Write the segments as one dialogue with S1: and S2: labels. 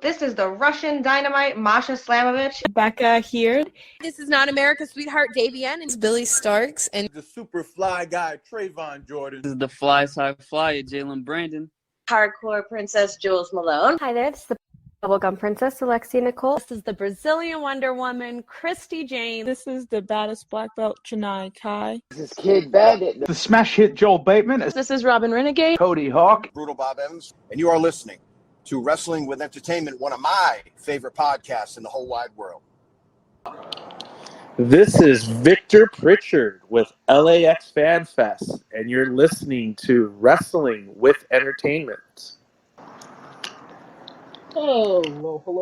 S1: This is the Russian Dynamite, Masha Slamovich.
S2: Becca here.
S3: This is not America's sweetheart, Davian. And
S4: It's Billy Starks. And
S5: the super fly guy, Trayvon Jordan.
S6: This is the fly side flyer, Jalen Brandon.
S7: Hardcore Princess, Jules Malone.
S8: Hi there, this is the Bubblegum Princess, Alexia Nicole.
S2: This is the Brazilian Wonder Woman, Christy Jane.
S9: This is the baddest black belt, Chennai Kai.
S10: This is Kid Bandit.
S11: The smash hit Joel Bateman.
S12: This is Robin Renegade.
S11: Cody Hawk.
S5: Brutal Bob Evans. And you are listening to Wrestling with Entertainment, one of my favorite podcasts in the whole wide world.
S13: This is Victor Pritchard with LAX Fan Fest, and you're listening to Wrestling with Entertainment.
S14: Hello, and welcome to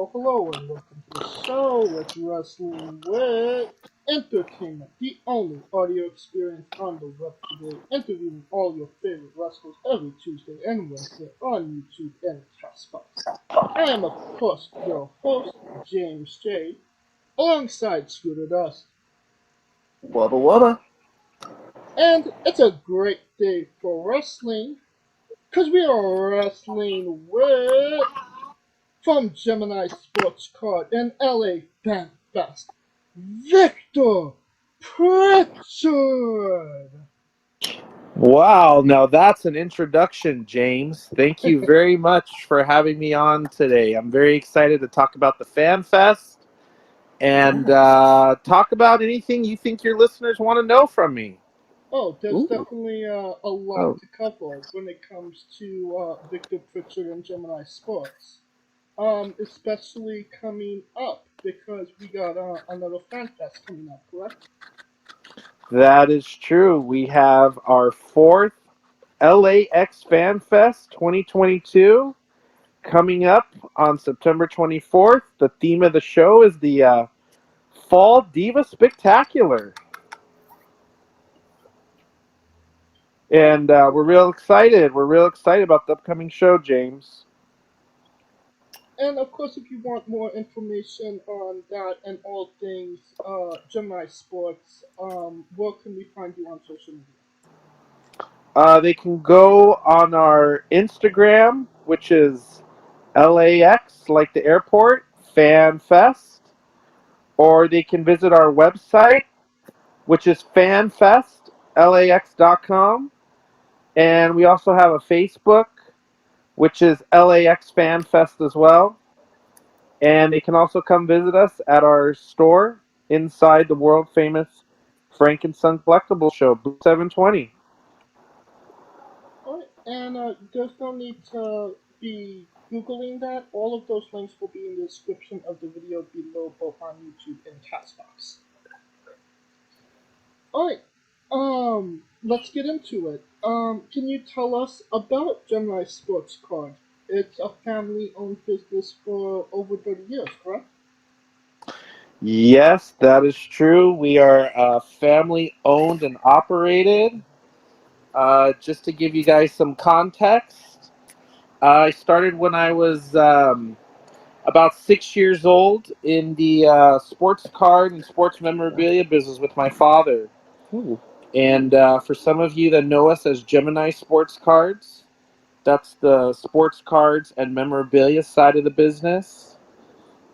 S14: the show with Wrestling with Entertainment, the only audio experience on the web today, interviewing all your favorite wrestlers every Tuesday and Wednesday on YouTube and Castbox. I am, of course, your host, James J., alongside Scooter Dust.
S10: Wubba.
S14: And it's a great day for wrestling, because we are wrestling with... From Gemini Sports Card and LA Fan Fest, Victor Pritchard.
S13: Wow, now that's an introduction, James. Thank you very much for having me on today. I'm very excited to talk about the Fan Fest and talk about anything you think your listeners want to know from me.
S14: Oh, there's definitely a lot to cover when it comes to Victor Pritchard and Gemini Sports. Especially coming up, because we got another Fan Fest coming up, correct?
S13: That is true. We have our fourth LAX Fan Fest 2022 coming up on September 24th. The theme of the show is the Fall Diva Spectacular. And we're real excited. We're real excited about the upcoming show, James.
S14: And of course, if you want more information on that and all things Gemini Sports, where can we find you on social media?
S13: They can go on our Instagram, which is LAX, like the airport, Fan Fest, or they can visit our website, which is fanfestlax.com, and we also have a Facebook, which is LAX Fan Fest as well. And they can also come visit us at our store inside the world-famous Frank & Son Collectible Show, Booth 720.
S14: All right, and there's no need to be Googling that. All of those links will be in the description of the video below, both on YouTube and Castbox. All right, let's get into it. Can you tell us about Gemini Sports Card? It's a family-owned business for over 30 years, correct?
S13: Yes, that is true. We are family-owned and operated. Just to give you guys some context, I started when I was about 6 years old in the sports card and sports memorabilia business with my father. Ooh. And for some of you that know us as Gemini Sports Cards, that's the sports cards and memorabilia side of the business.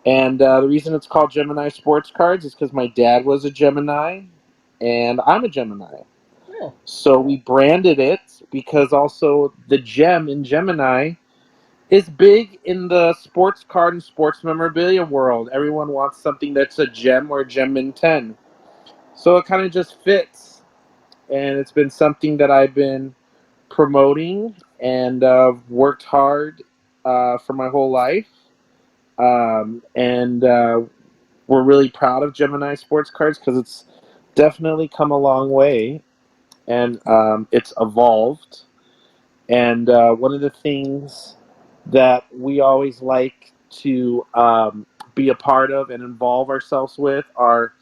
S13: And the reason it's called Gemini Sports Cards is because my dad was a Gemini, and I'm a Gemini.
S14: Yeah.
S13: So we branded it because also the gem in Gemini is big in the sports card and sports memorabilia world. Everyone wants something that's a gem or a gem in 10. So it kind of just fits. And it's been something that I've been promoting and worked hard for my whole life. And we're really proud of Gemini Sports Cards because it's definitely come a long way. And it's evolved. And one of the things that we always like to be a part of and involve ourselves with are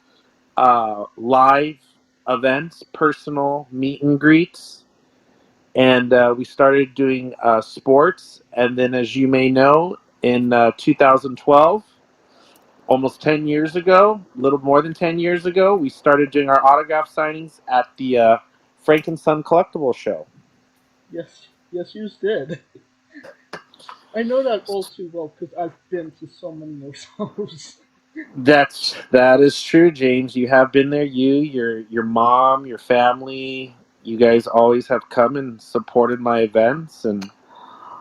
S13: live events, personal meet and greets. And we started doing sports. And then, as you may know, in 2012, almost 10 years ago, a little more than 10 years ago, we started doing our autograph signings at the Frank & Son Collectible Show.
S14: Yes, you did. I know that all too well because I've been to so many of those.
S13: That is true, James. You have been there. Your mom, your family. You guys always have come and supported my events, and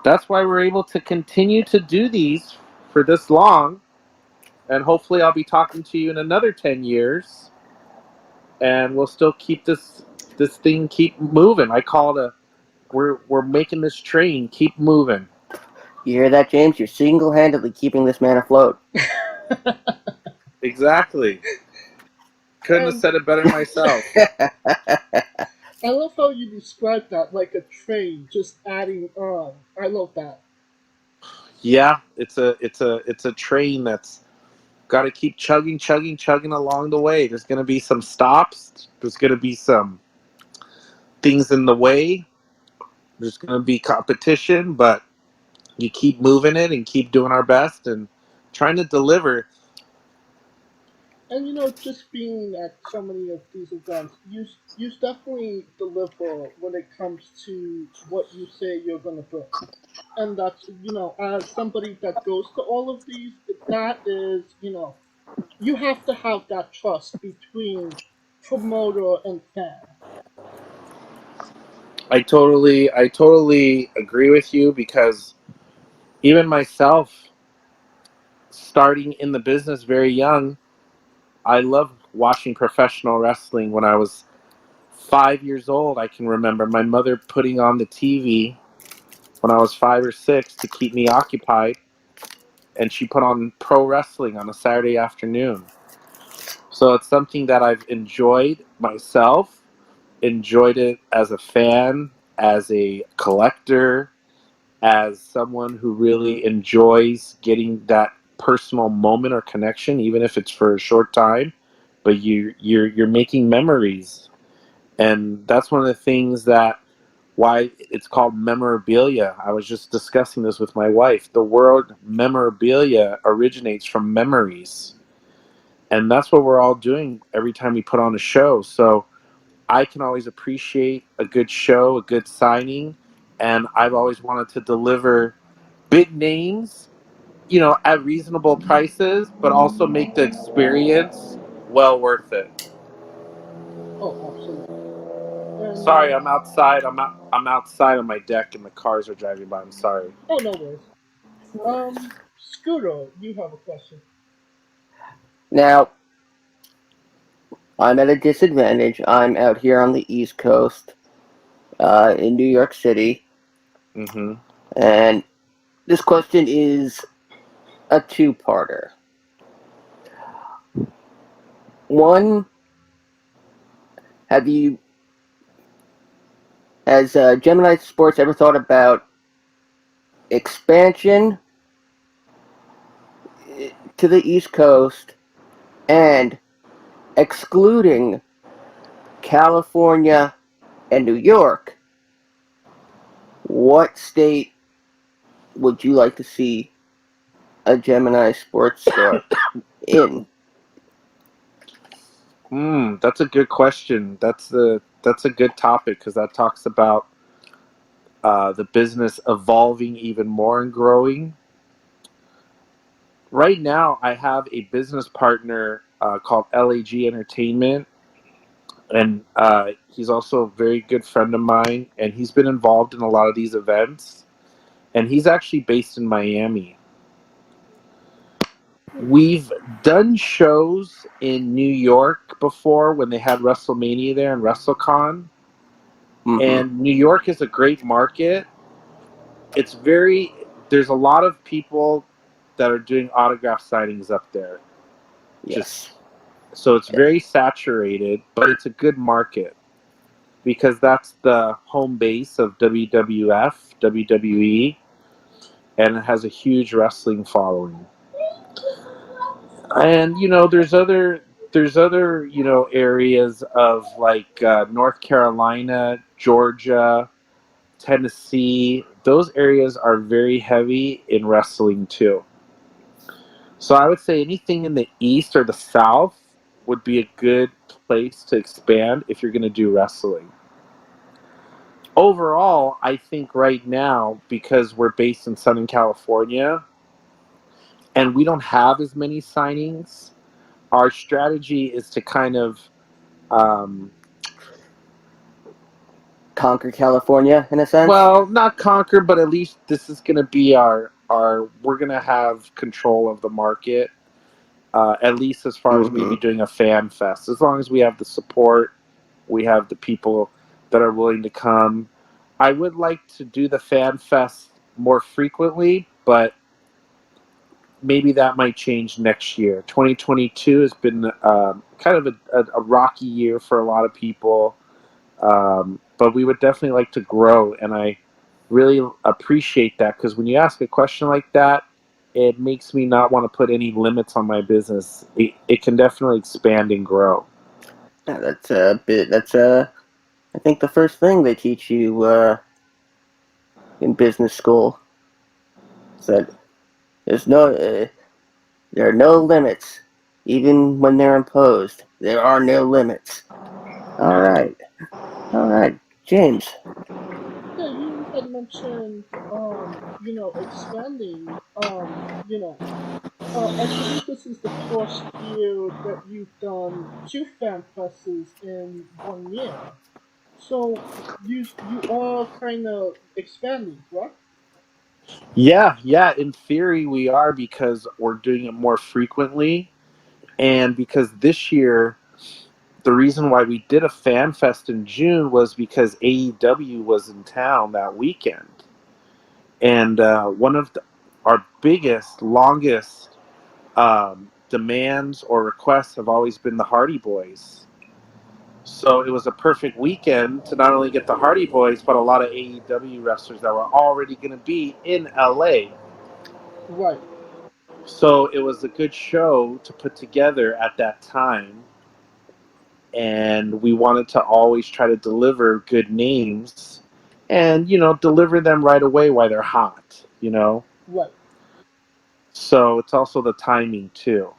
S13: that's why we're able to continue to do these for this long. And hopefully, I'll be talking to you in another 10 years, and we'll still keep this thing keep moving. I call it we're making this train keep moving.
S10: You hear that, James? You're single-handedly keeping this man afloat.
S13: Exactly. Couldn't have said it better myself.
S14: I love how you describe that like a train just adding on. I love that.
S13: Yeah, it's a train that's got to keep chugging, chugging, chugging along the way. There's going to be some stops. There's going to be some things in the way. There's going to be competition, but you keep moving it and keep doing our best and trying to deliver.
S14: And just being at so many of these events, you definitely deliver when it comes to what you say you're gonna bring. And that's as somebody that goes to all of these, that is you have to have that trust between promoter and fan.
S13: I totally agree with you because even myself, starting in the business very young, I loved watching professional wrestling. When I was 5 years old, I can remember my mother putting on the TV when I was 5 or 6 to keep me occupied, and she put on pro wrestling on a Saturday afternoon. So it's something that I've enjoyed myself, enjoyed it as a fan, as a collector, as someone who really enjoys getting that personal moment or connection, even if it's for a short time. But you're making memories, and that's one of the things that why it's called memorabilia. I was just discussing this with my wife. The word memorabilia originates from memories, and that's what we're all doing every time we put on a show. So I can always appreciate a good show, a good signing, and I've always wanted to deliver big names, at reasonable prices, but also make the experience well worth it.
S14: Oh, absolutely. And
S13: Sorry, I'm outside. I'm outside on my deck, and the cars are driving by. I'm sorry.
S14: oh, no worries. Scooter, you have a question.
S10: Now, I'm at a disadvantage. I'm out here on the East Coast, in New York City,
S13: Mm-hmm.
S10: and this question is a two-parter. One, has Gemini Sports ever thought about expansion to the East Coast and excluding California and New York? What state would you like to see a Gemini Sports store in?
S13: That's a good question. That's a good topic because that talks about the business evolving even more and growing. Right now, I have a business partner called LAG Entertainment, and he's also a very good friend of mine, and he's been involved in a lot of these events, and he's actually based in Miami. We've done shows in New York before when they had WrestleMania there and WrestleCon.
S10: Mm-hmm.
S13: And New York is a great market. There's a lot of people that are doing autograph signings up there.
S10: Yes.
S13: So it's very saturated, but it's a good market because that's the home base of WWF, WWE, and it has a huge wrestling following. And there's other areas of like North Carolina, Georgia, Tennessee. Those areas are very heavy in wrestling too. So I would say anything in the east or the south would be a good place to expand if you're going to do wrestling. overall, I think right now, because we're based in Southern California and we don't have as many signings, our strategy is to kind of
S10: Conquer California in a sense.
S13: well, not conquer, but at least this is going to be our we're going to have control of the market, at least as far as maybe doing a fan fest. As long as we have the support, we have the people that are willing to come. I would like to do the fan fest more frequently, but maybe that might change next year. 2022 has been kind of a rocky year for a lot of people. But we would definitely like to grow, and I really appreciate that, because when you ask a question like that, it makes me not want to put any limits on my business. It can definitely expand and grow.
S10: Yeah, that's a bit. I think the first thing they teach you in business school is that there are no limits, even when they're imposed. There are no limits. All right, James.
S14: Yeah, you had mentioned, expanding. I believe this is the first year that you've done two fan fests in 1 year. So you are kind of expanding, correct?
S13: Yeah, in theory we are, because we're doing it more frequently, and because this year the reason why we did a fan fest in June was because AEW was in town that weekend. And one of our biggest, longest demands or requests have always been the Hardy Boys. So it was a perfect weekend to not only get the Hardy Boys, but a lot of AEW wrestlers that were already going to be in LA.
S14: Right.
S13: So it was a good show to put together at that time. And we wanted to always try to deliver good names and, deliver them right away while they're hot,
S14: Right.
S13: So it's also the timing too.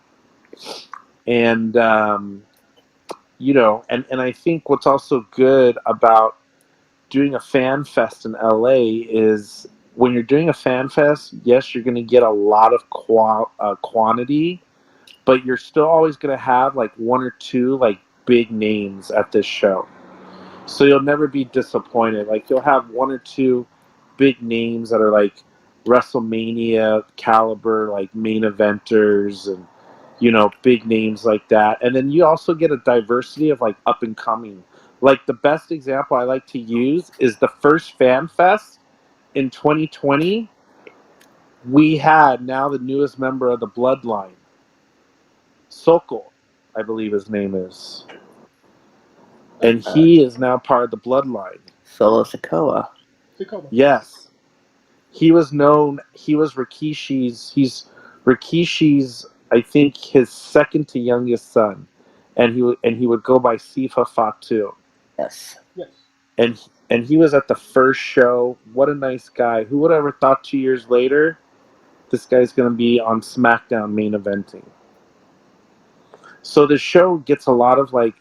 S13: And, and I think what's also good about doing a fan fest in LA is when you're doing a fan fest, yes, you're going to get a lot of quantity, but you're still always going to have like one or two like big names at this show. So you'll never be disappointed. Like you'll have one or two big names that are like WrestleMania caliber, like main eventers and big names like that. And then you also get a diversity of like up and coming. Like the best example I like to use is the first Fan Fest in 2020. We had now the newest member of the Bloodline, Soicals, I believe his name is. And he is now part of the Bloodline.
S10: Solo Sikoa.
S13: Yes. He was Rikishi's, he's Rikishi's, I think, his second to youngest son. And he would go by Sifa Fatu.
S10: Yes.
S14: Yes.
S13: And he was at the first show. What a nice guy. Who would have ever thought 2 years later this guy's going to be on SmackDown main eventing? So the show gets a lot of like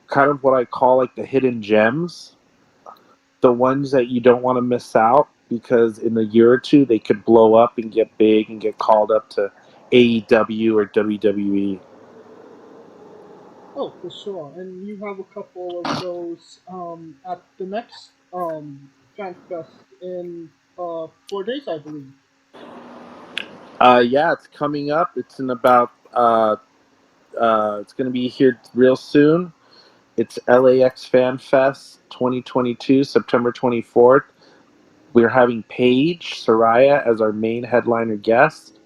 S13: kind of what I call like the hidden gems, the ones that you don't want to miss out, because in a year or two they could blow up and get big and get called up to AEW or WWE.
S14: Oh, for sure. And you have a couple of those at the next Fan Fest in 4 days, I believe.
S13: Yeah, it's coming up. It's in about it's going to be here real soon. It's LAX Fan Fest 2022, September 24th. We're having Paige Saraya as our main headliner guest,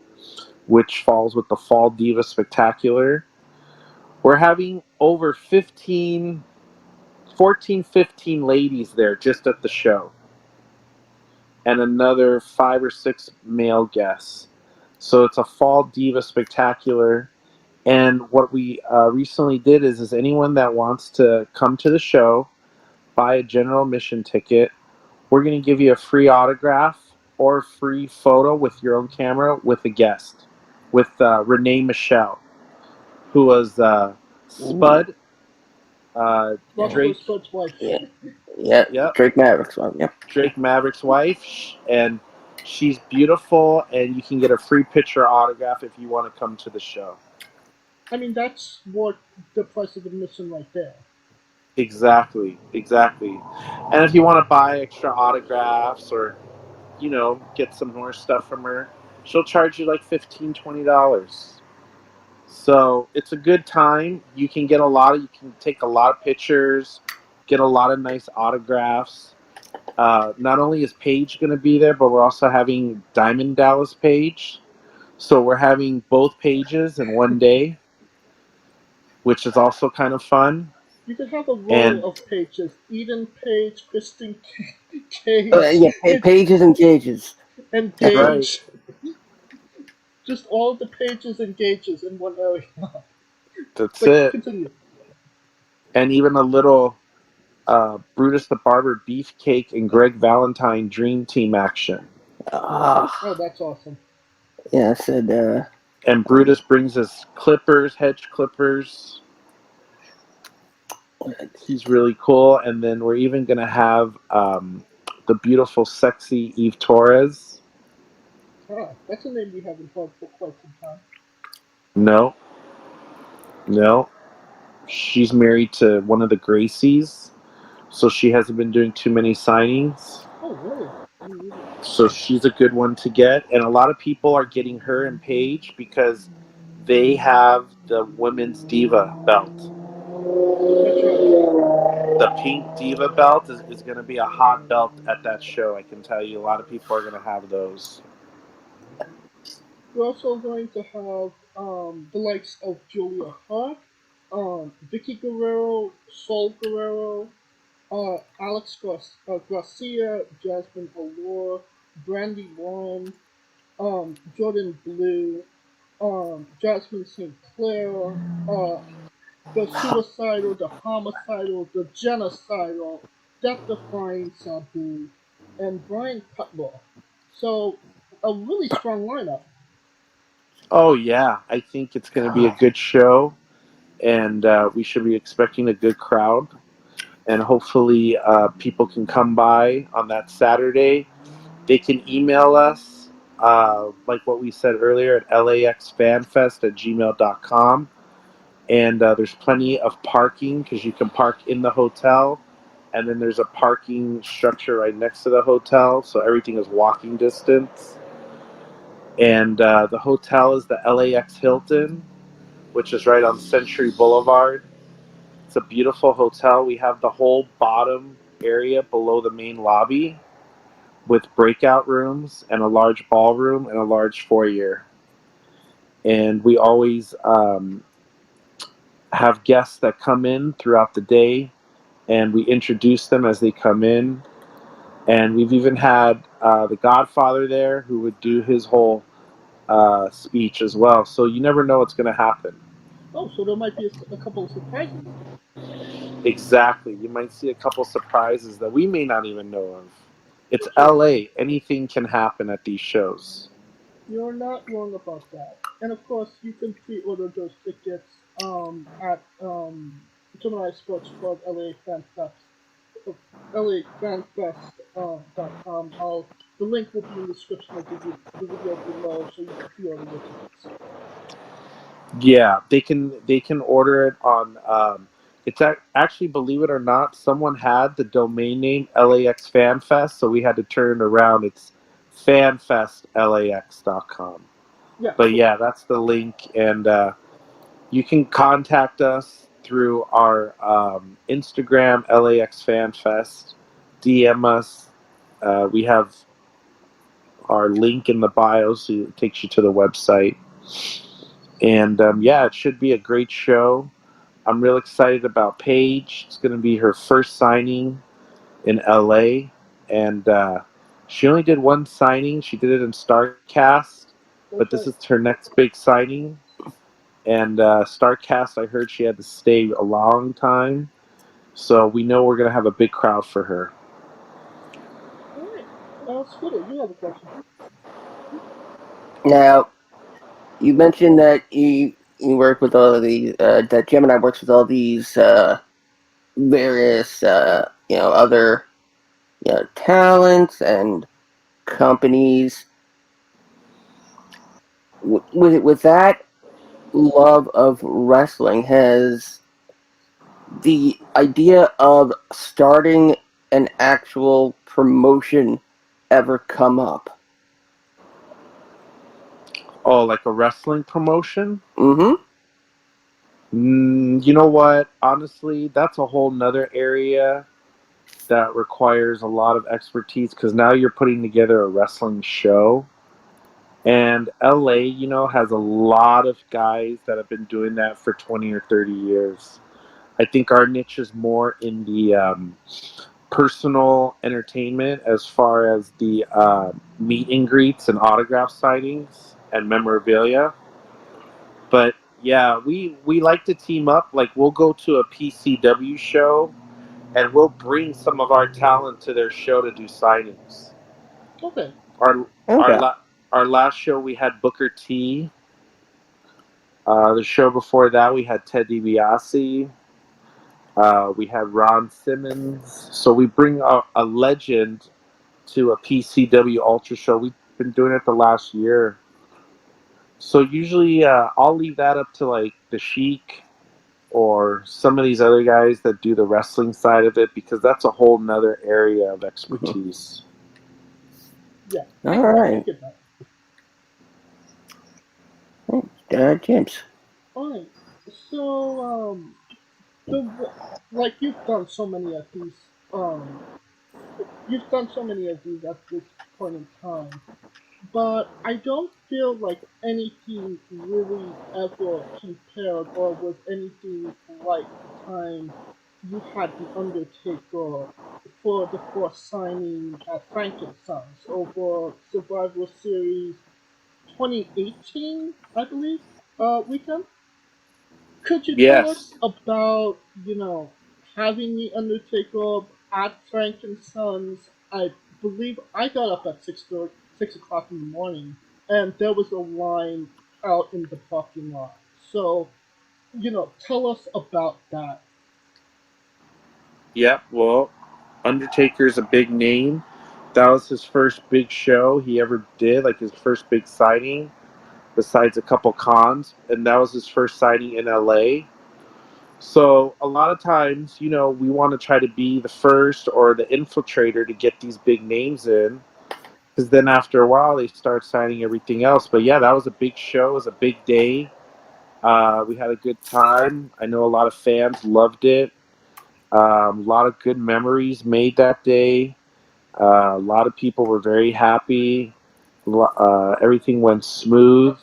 S13: which falls with the Fall Diva Spectacular. We're having over 15 ladies there just at the show, and another 5 or 6 male guests. So it's a Fall Diva Spectacular. And what we recently did is anyone that wants to come to the show, buy a general admission ticket, we're going to give you a free autograph or a free photo with your own camera with a guest, with Renee Michelle, who was Spud
S14: Roscoe
S13: Drake.
S14: Sports wife.
S10: Yeah.
S13: Yep.
S10: Drake Maverick's one. Yep.
S13: Drake Maverick's wife, and she's beautiful, and you can get a free picture autograph if you want to come to the show.
S14: I mean, that's what the price of admission right there.
S13: Exactly. And if you want to buy extra autographs or, get some more stuff from her, she'll charge you like $15, $20. So it's a good time. You can take a lot of pictures, get a lot of nice autographs. Not only is Paige going to be there, but we're also having Diamond Dallas Page. So we're having both Pages in one day, which is also kind of fun.
S14: You could have a row of pages. Eden Page, Kristen Cage.
S10: Pages and Cages.
S14: And
S10: That's
S14: Gage.
S10: right.
S14: Just all the pages and gauges in one area.
S13: That's it.
S14: Continue.
S13: And even a little Brutus the Barber Beefcake and Greg Valentine Dream Team action.
S14: Oh, that's awesome.
S10: Yeah, I said.
S13: And Brutus brings us hedge clippers. He's really cool. And then we're even going to have the beautiful, sexy Eve Torres.
S14: That's a name we haven't heard for quite some time.
S13: No. She's married to one of the Gracies, so she hasn't been doing too many signings.
S14: Oh, really?
S13: So she's a good one to get. And a lot of people are getting her and Paige because they have the Women's Diva belt. The pink Diva belt is going to be a hot belt at that show, I can tell you. A lot of people are going to have those.
S14: We're also going to have the likes of Julia Hart, Vicky Guerrero, Sol Guerrero, Alex Garcia, Jasmine Allure, Brandy Warren, Jordan Blue, Jasmine St. Clair, the suicidal, the homicidal, the genocidal, death-defying Sabu, and Brian Cutler. So, a really strong lineup.
S13: Oh, yeah. I think it's going to be a good show, and we should be expecting a good crowd. And hopefully people can come by on that Saturday. They can email us, like what we said earlier, at laxfanfest@gmail.com. And there's plenty of parking because you can park in the hotel. And then there's a parking structure right next to the hotel, so everything is walking distance. And the hotel is the LAX Hilton, which is right on Century Boulevard. It's a beautiful hotel. We have the whole bottom area below the main lobby with breakout rooms and a large ballroom and a large foyer. And we always have guests that come in throughout the day, and we introduce them as they come in. And we've even had the Godfather there who would do his whole speech as well. So you never know what's going to happen.
S14: Oh, so there might be a couple of surprises.
S13: Exactly. You might see a couple surprises that we may not even know of. It's LA. Anything can happen at these shows.
S14: You're not wrong about that. And of course, you can pre-order those tickets at Gemini Sports Club LA Fan Fest. LAFanFest.com. The link will be in the description of the video below, so you can pre-order your tickets.
S13: Yeah, they can order it on. It's actually, believe it or not, someone had the domain name LAX Fan Fest, so we had to turn it around. It's fanfestlax.com.
S14: Yeah.
S13: But yeah, that's the link, and you can contact us through our Instagram, LAX Fan Fest. DM us. We have our link in the bio, so it takes you to the website. And yeah, it should be a great show. I'm real excited about Paige. It's going to be her first signing in LA, and she only did one signing. She did it in StarCast, but this is her next big signing. And StarCast, I heard she had to stay a long time, so we know we're going to have a big crowd for her.
S14: All right. Scooter, you have a question.
S10: Now, you mentioned that you work with all of these, that Gemini works with all these various, other, talents and companies. With that love of wrestling, has the idea of starting an actual promotion ever come up?
S13: Oh, like a wrestling promotion?
S10: Mm-hmm.
S13: You know what? Honestly, that's a whole nother area that requires a lot of expertise because now you're putting together a wrestling show. And LA, has a lot of guys that have been doing that for 20 or 30 years. I think our niche is more in the personal entertainment as far as the meet and greets and autograph signings and memorabilia. But yeah, we like to team up. Like we'll go to a PCW show and we'll bring some of our talent to their show to do signings.
S14: Okay.
S13: Our
S10: Okay.
S13: our last show we had Booker T. The show before that we had Ted DiBiase. We had Ron Simmons. So we bring a legend to a PCW Ultra show. We've been doing it the last year. So usually I'll leave that up to like the Sheik or some of these other guys that do the wrestling side of it because that's a whole nother area of expertise.
S14: Yeah.
S10: All right.
S14: I get that.
S10: James.
S14: Alright. So, like you've done so many of these, you've done so many of these at this point in time, but I don't feel like anything really ever compared or was anything like the time you had the Undertaker for the first signing at Frankenstein's over Survivor Series 2018, I believe, weekend. Could you tell us
S13: Yes.
S14: about, having the Undertaker at Frankenstein's? I believe I got up at 6 o'clock in the morning, and there was a line out in the parking lot. So, tell us about that.
S13: Yep. Well, Undertaker's a big name. That was his first big show he ever did, like his first big sighting, besides a couple cons, and that was his first sighting in LA. So a lot of times, we want to try to be the first or the infiltrator to get these big names in, because then after a while they start signing everything else. But yeah, that was a big show. It was a big day. We had a good time. I know a lot of fans loved it. A lot of good memories made that day. A lot of people were very happy. Everything went smooth.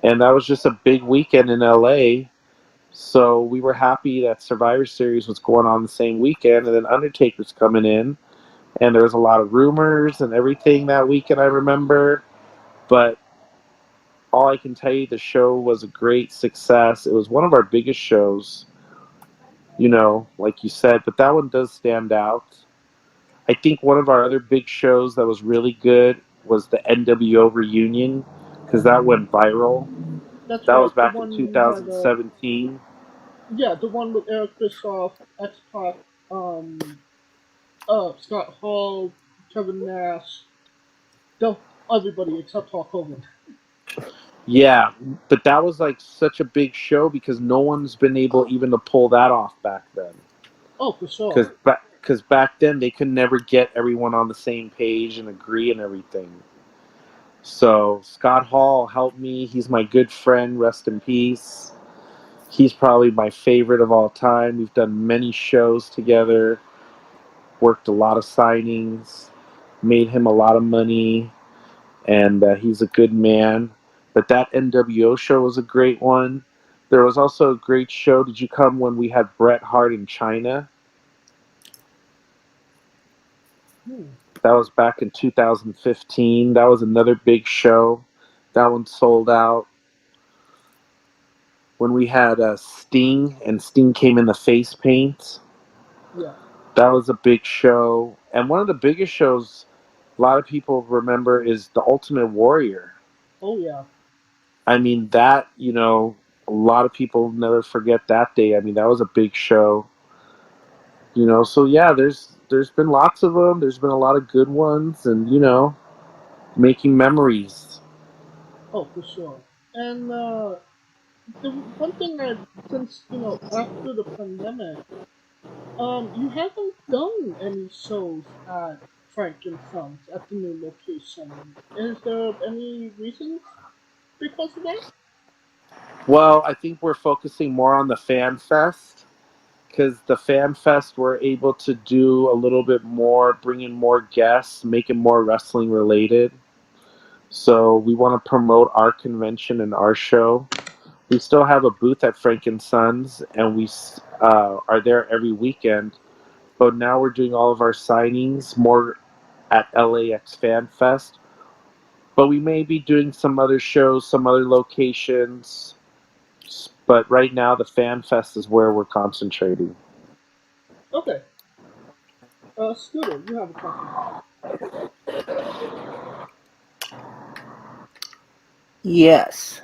S13: And that was just a big weekend in LA. So we were happy that Survivor Series was going on the same weekend, and then Undertaker's coming in. And there was a lot of rumors and everything that weekend, I remember. But all I can tell you, the show was a great success. It was one of our biggest shows, like you said, but that one does stand out. I think one of our other big shows that was really good was the NWO Reunion, because that went viral.
S14: That's
S13: That was
S14: right, the
S13: back in
S14: one we had,
S13: 2017.
S14: yeah, the one with Eric Bischoff, X Pac, um, Scott Hall, Kevin Nash, everybody except Hulk Hogan.
S13: Yeah, but that was like such a big show because no one's been able even to pull that off back then.
S14: Oh, for sure.
S13: Because back then they could never get everyone on the same page and agree and everything. So Scott Hall helped me. He's my good friend. Rest in peace. He's probably my favorite of all time. We've done many shows together, worked a lot of signings, made him a lot of money, and he's a good man. But that NWO show was a great one. There was also a great show. Did you come when we had Bret Hart in China? That was back in 2015. That was another big show. That one sold out. When we had Sting, and Sting came in the face paint.
S14: Yeah.
S13: That was a big show. And one of the biggest shows a lot of people remember is The Ultimate Warrior.
S14: Oh, yeah.
S13: I mean, that, a lot of people never forget that day. I mean, that was a big show. So yeah, there's been lots of them. There's been a lot of good ones, and making memories.
S14: Oh, for sure. And the one thing that since after the pandemic, you haven't done any shows at Frank and Sons at the new location. Is there any reasons because of that?
S13: Well, I think we're focusing more on the Fan Fest, because the Fan Fest we're able to do a little bit more, bring in more guests, make it more wrestling related. So we want to promote our convention and our show. We still have a booth at Frank and Sons, and we are there every weekend. But now we're doing all of our signings more at LAX Fan Fest. But we may be doing some other shows, some other locations. But right now, the Fan Fest is where we're concentrating.
S14: Okay. Scooter, you have a question.
S10: Yes.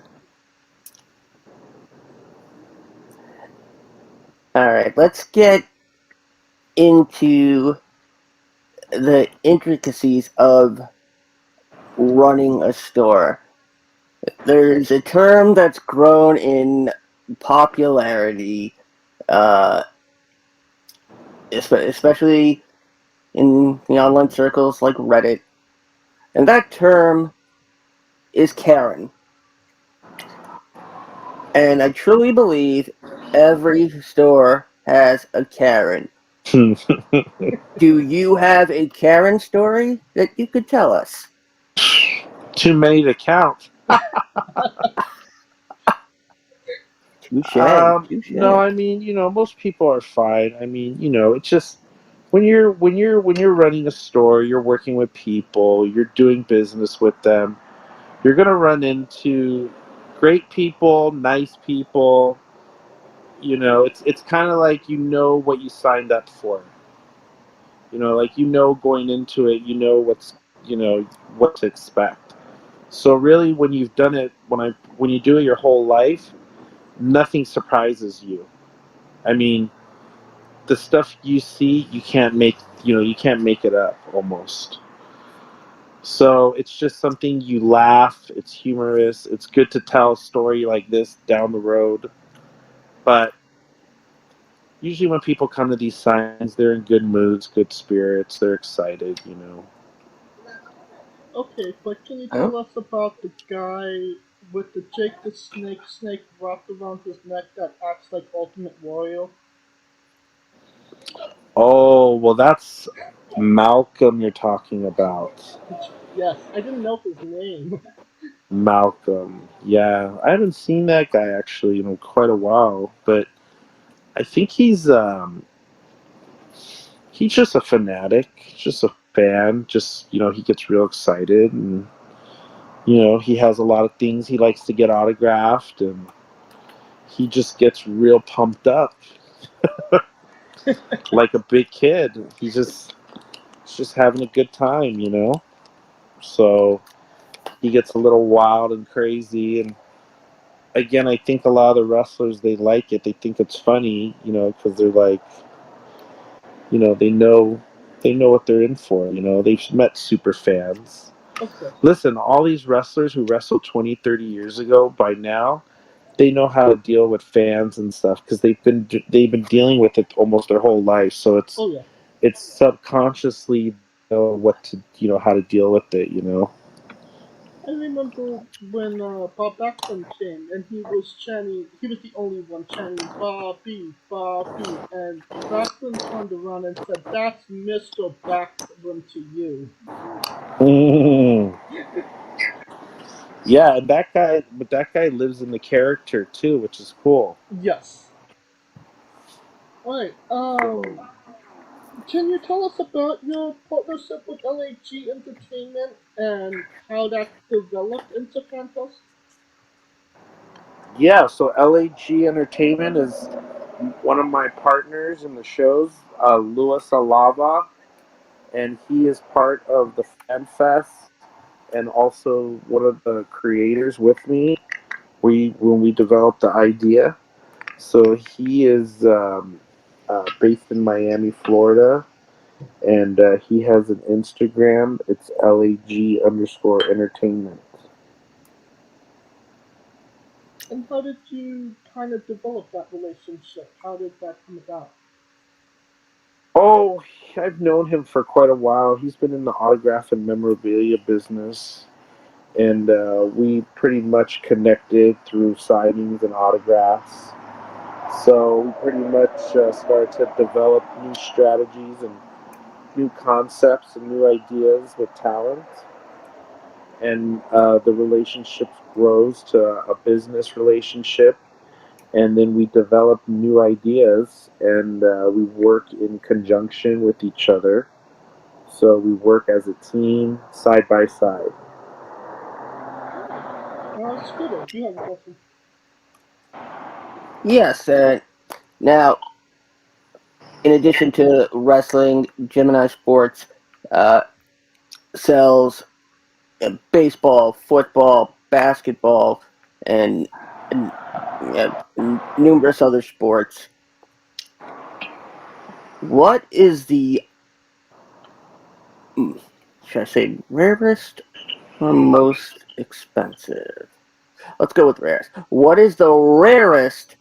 S10: Alright, let's get into the intricacies of running a store. There's a term that's grown in popularity, especially in the online circles like Reddit, and that term is Karen. And I truly believe every store has a Karen. Do you have a Karen story that you could tell us?
S13: Too many to count.
S10: Touche.
S13: No, I mean, most people are fine. I mean, it's just when you're running a store, you're working with people, you're doing business with them. You're gonna run into great people, nice people. It's kind of like what you signed up for. Like going into it, what to expect. So really, when you've done it, when you do it your whole life, nothing surprises you. I mean, the stuff you see, you can't make it up almost. So it's just something you laugh. It's humorous. It's good to tell a story like this down the road. But usually when people come to these signs, they're in good moods, good spirits. They're excited.
S14: Okay, but can you
S10: Huh?
S14: tell us about the guy with the Jake the Snake wrapped around his neck that acts like Ultimate Warrior?
S13: Oh, well, that's Malcolm you're talking about.
S14: Yes, I didn't know his name.
S13: Malcolm. Yeah, I haven't seen that guy actually in quite a while, but I think he's just a fanatic, just a fan. Just he gets real excited, and he has a lot of things he likes to get autographed, and he just gets real pumped up, like a big kid. He's just having a good time. So he gets a little wild and crazy, and again, I think a lot of the wrestlers, they like it. They think it's funny, because they're like, they know what they're in for. They've met super fans.
S14: Okay.
S13: Listen, all these wrestlers who wrestled 20, 30 years ago, by now, they know how to deal with fans and stuff, because they've been dealing with it almost their whole life. So
S14: Oh yeah.
S13: it's subconsciously what to how to deal with it.
S14: I remember when Bob Backlund came and he was chanting. He was the only one chanting "Bobby, Bobby," and Backlund turned around and said, "That's Mr. Backlund to you."
S13: Yeah, and that guy lives in the character too, which is cool.
S14: Yes. Alright, can you tell us about your partnership with LAG Entertainment and how that developed into FanFest?
S13: Yeah, so LAG Entertainment is one of my partners in the shows, Louis Alava, and he is part of the Fan Fest and also one of the creators with me. When we developed the idea, so he is based in Miami, Florida. And he has an Instagram. It's lag_entertainment.
S14: And how did you kind of develop that relationship? How did that come about?
S13: Oh, I've known him for quite a while. He's been in the autograph and memorabilia business. And we pretty much connected through signings and autographs. So we pretty much started to develop new strategies and new concepts and new ideas with talent. And the relationship grows to a business relationship. And then we develop new ideas and we work in conjunction with each other. So we work as a team, side by side.
S14: Scooter, do you have a question?
S10: Yes. Now, in addition to wrestling, Gemini Sports sells baseball, football, basketball, and numerous other sports. What is the, should I say, rarest or most expensive? Let's go with rarest. What is the rarest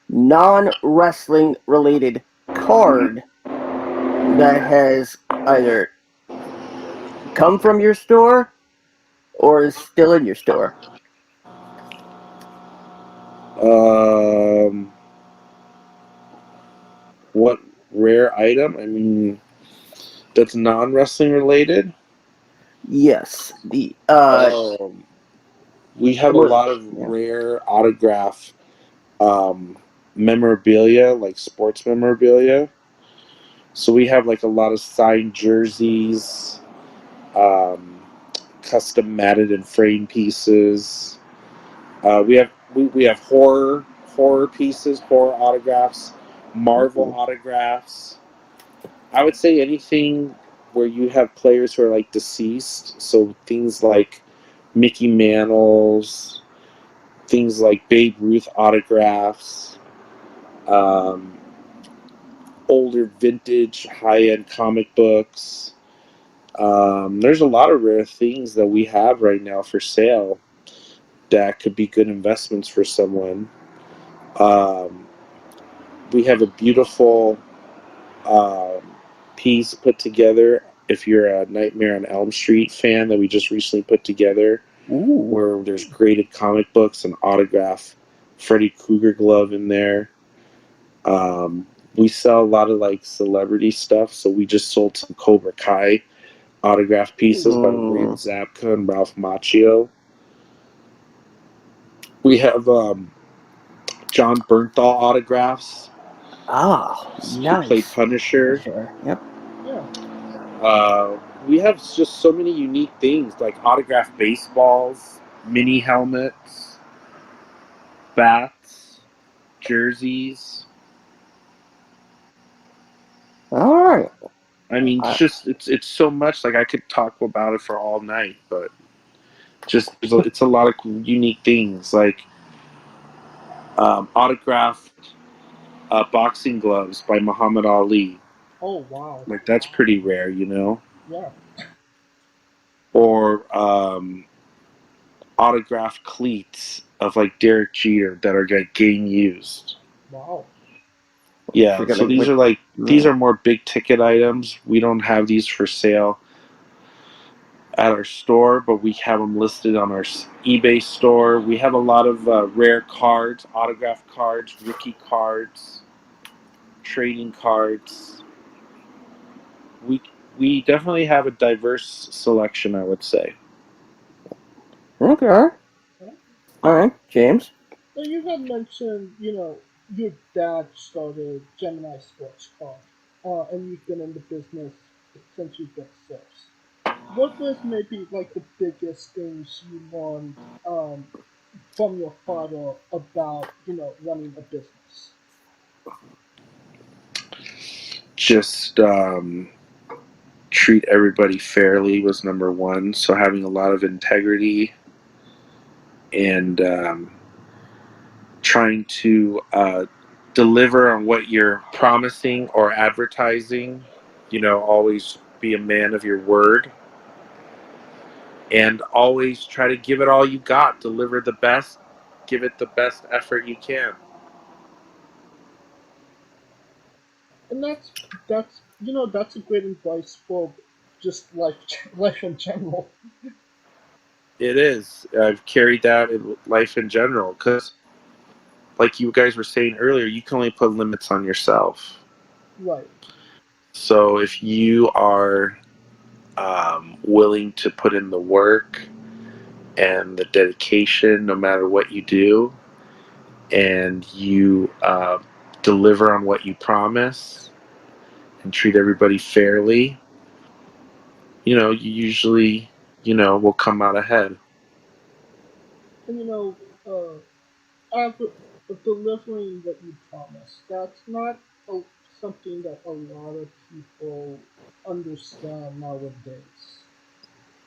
S10: non-wrestling related card that has either come from your store or is still in your store?
S13: What rare item? I mean, that's non-wrestling related?
S10: Yes.
S13: We have a lot of rare autograph memorabilia, like sports memorabilia. So we have like a lot of signed jerseys, custom matted and framed pieces. We have horror pieces, horror autographs, Marvel autographs. I would say anything where you have players who are like deceased. So things like Mickey Mantles, things like Babe Ruth autographs, older vintage high-end comic books. There's a lot of rare things that we have right now for sale that could be good investments for someone. We have a beautiful piece put together. If you're a Nightmare on Elm Street fan that we just recently put together, where there's graded comic books and autograph Freddy Krueger glove in there. We sell a lot of like celebrity stuff, so we just sold some Cobra Kai autograph pieces by Wayne Zabka and Ralph Macchio. We have John Bernthal autographs.
S10: Nice.
S13: He played Punisher.
S10: Yep.
S14: Yeah.
S13: We have just so many unique things, like autographed baseballs, mini helmets, bats, jerseys.
S10: All right.
S13: I mean, it's so much. Like I could talk about it for all night, but just it's a lot of unique things, like autographed boxing gloves by Muhammad Ali.
S14: Oh, wow.
S13: Like that's pretty rare, you know.
S14: Yeah.
S13: Or autographed cleats of like Derek Jeter that are like game used.
S14: Wow.
S13: Yeah, so these are more big ticket items. We don't have these for sale at our store, but we have them listed on our eBay store. We have a lot of rare cards, autographed cards, rookie cards, trading cards. We definitely have a diverse selection, I would say.
S10: Okay. All right, James.
S14: So you had mentioned, your dad started Gemini Sports Car, and you've been in the business since you've been 6. What was maybe like the biggest things you learned from your father about, running a business?
S13: Just treat everybody fairly was number one. So having a lot of integrity and trying to deliver on what you're promising or advertising. Always be a man of your word. And always try to give it all you got. Deliver the best. Give it the best effort you can.
S14: And that's a great advice for just life in general.
S13: It is. I've carried that in life in general because, like you guys were saying earlier, you can only put limits on yourself.
S14: Right.
S13: So if you are willing to put in the work and the dedication, no matter what you do, and you deliver on what you promise and treat everybody fairly, you usually, will come out ahead.
S14: And after delivering what you promised, that's not something that a lot of people understand nowadays.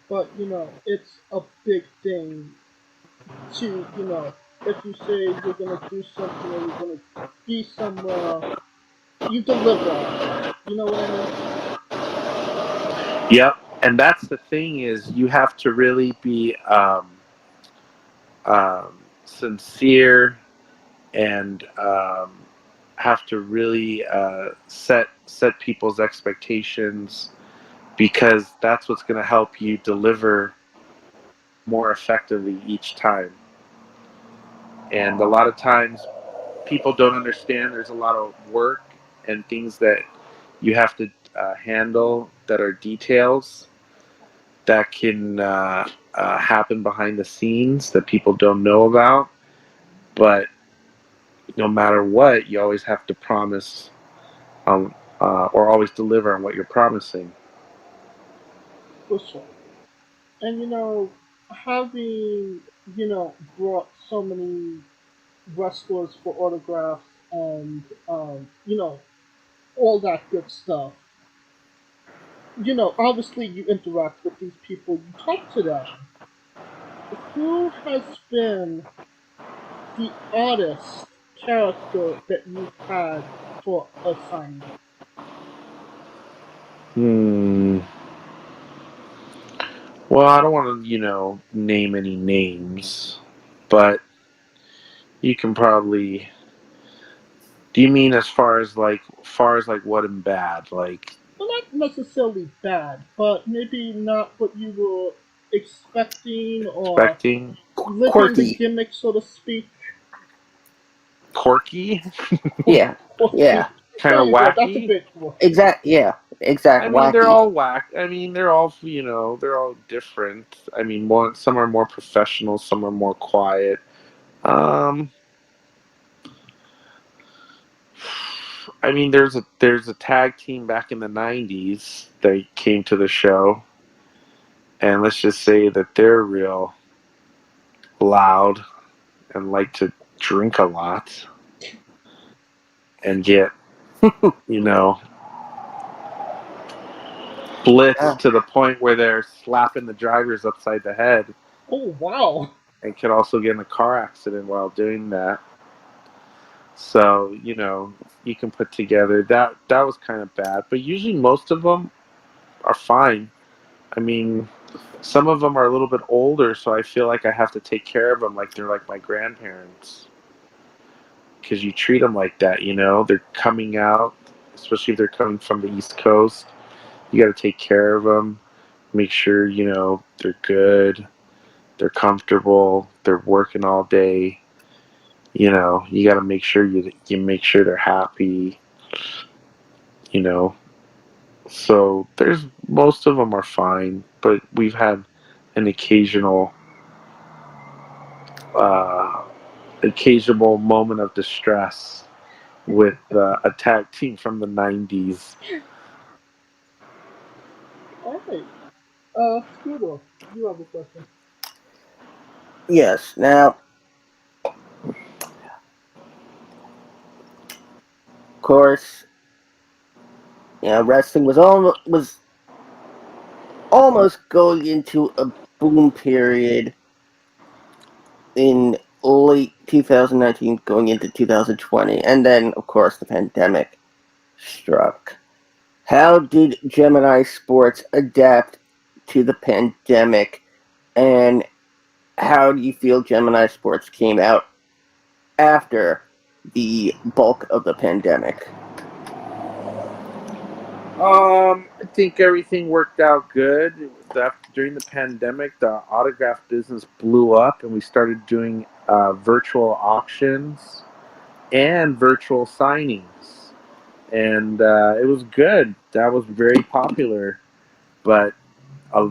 S14: But it's a big thing to if you say you're gonna do something or you're gonna be somewhere, you deliver on that. You know what I mean?
S13: Yep. And that's the thing is you have to really be sincere and have to really set people's expectations, because that's what's going to help you deliver more effectively each time. And a lot of times people don't understand there's a lot of work and things that you have to handle that are details that can happen behind the scenes that people don't know about. But no matter what, you always have to promise or always deliver on what you're promising.
S14: For sure. And having brought so many wrestlers for autographs and all that good stuff. Obviously you interact with these people, you talk to them. Who has been the oddest character that you've had for a signing?
S13: Well, I don't want to, name any names, but you can probably. Do you mean as far as like what and bad? Like,
S14: Well, not necessarily bad, but maybe not what you were expecting or
S13: expecting
S14: living the
S10: Quirky.
S14: gimmick, so to speak.
S13: quirky,
S10: Yeah. Yeah.
S13: kind
S14: There
S13: of
S14: you go. That's a
S13: wacky.
S14: bit more.
S10: Yeah. Exact.
S13: I mean, they're
S10: Wacky.
S13: all whack. I mean, they're all they're all different. I mean, some are more professional, some are more quiet. Um, I mean, there's a tag team back in the '90s that came to the show, and let's just say that they're real loud and like to drink a lot and get you know blitzed to the point where they're slapping the drivers upside the head,
S14: Oh, wow.
S13: and could also get in a car accident while doing that. So, you can put together that was kind of bad, but usually most of them are fine. I mean, some of them are a little bit older, so I feel like I have to take care of them like they're like my grandparents. Because you treat them like that, they're coming out, especially if they're coming from the East Coast. You got to take care of them, make sure they're good, they're comfortable, they're working all day. You got to make sure you make sure they're happy. So there's most of them are fine, but we've had an uh, occasional moment of distress with a tag team from the '90s.
S14: Alright. Scooter, you have a question.
S10: Yes. Now, of course, wrestling was almost going into a boom period in late 2019 going into 2020, and then, of course, the pandemic struck. How did Gemini Sports adapt to the pandemic, and how do you feel Gemini Sports came out after the bulk of the pandemic?
S13: I think everything worked out good. During the pandemic, the autograph business blew up, and we started doing virtual auctions and virtual signings, and it was good. That was very popular, but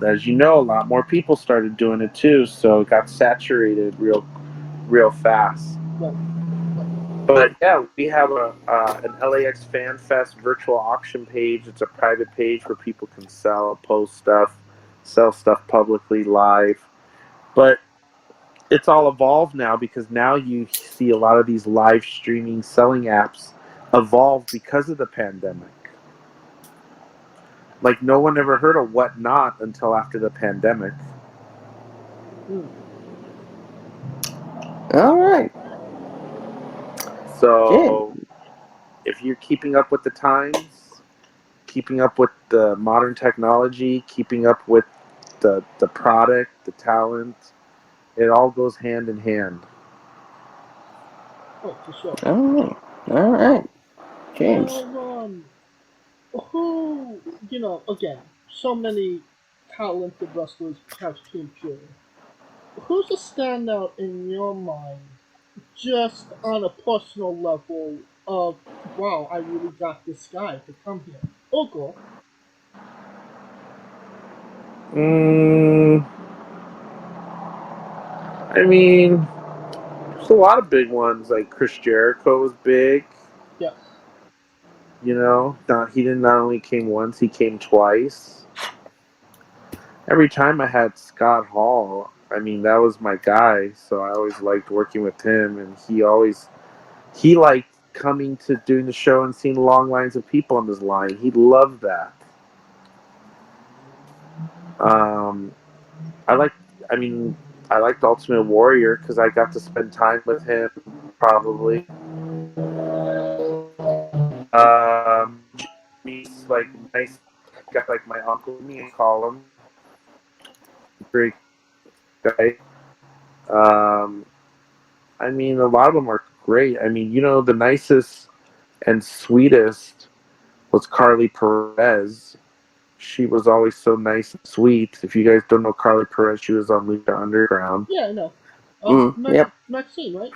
S13: as you know, a lot more people started doing it too, so it got saturated real fast.
S14: Right.
S13: But yeah, we have an LAX Fan Fest virtual auction page. It's a private page where people can post stuff, sell stuff publicly live. But it's all evolved now because now you see a lot of these live streaming selling apps evolve because of the pandemic. Like no one ever heard of Whatnot until after the pandemic.
S10: All right.
S13: So, if you're keeping up with the times, keeping up with the modern technology, keeping up with the product, the talent, it all goes hand in hand.
S14: Oh, for sure.
S10: All right. James.
S14: Who, again, so many talented wrestlers have came through. Who's a standout in your mind, just on a personal level of, wow, I really got this guy to come here? Or girl.
S13: I mean, there's a lot of big ones. Like Chris Jericho was big.
S14: Yes.
S13: You know, he didn't not only came once, he came twice. Every time I had Scott Hall, I mean, that was my guy, so I always liked working with him, and he liked coming to doing the show and seeing long lines of people on his line. He loved that. I liked Ultimate Warrior because I got to spend time with him, probably. He's like nice guy, like my uncle, me I call him. Great guy. I mean, a lot of them are great. I mean, the nicest and sweetest was Carly Perez. She was always so nice and sweet. If you guys don't know Carly Perez, she was on Lucha Underground.
S14: Yeah, I know.
S10: Yep.
S14: Maxine, right?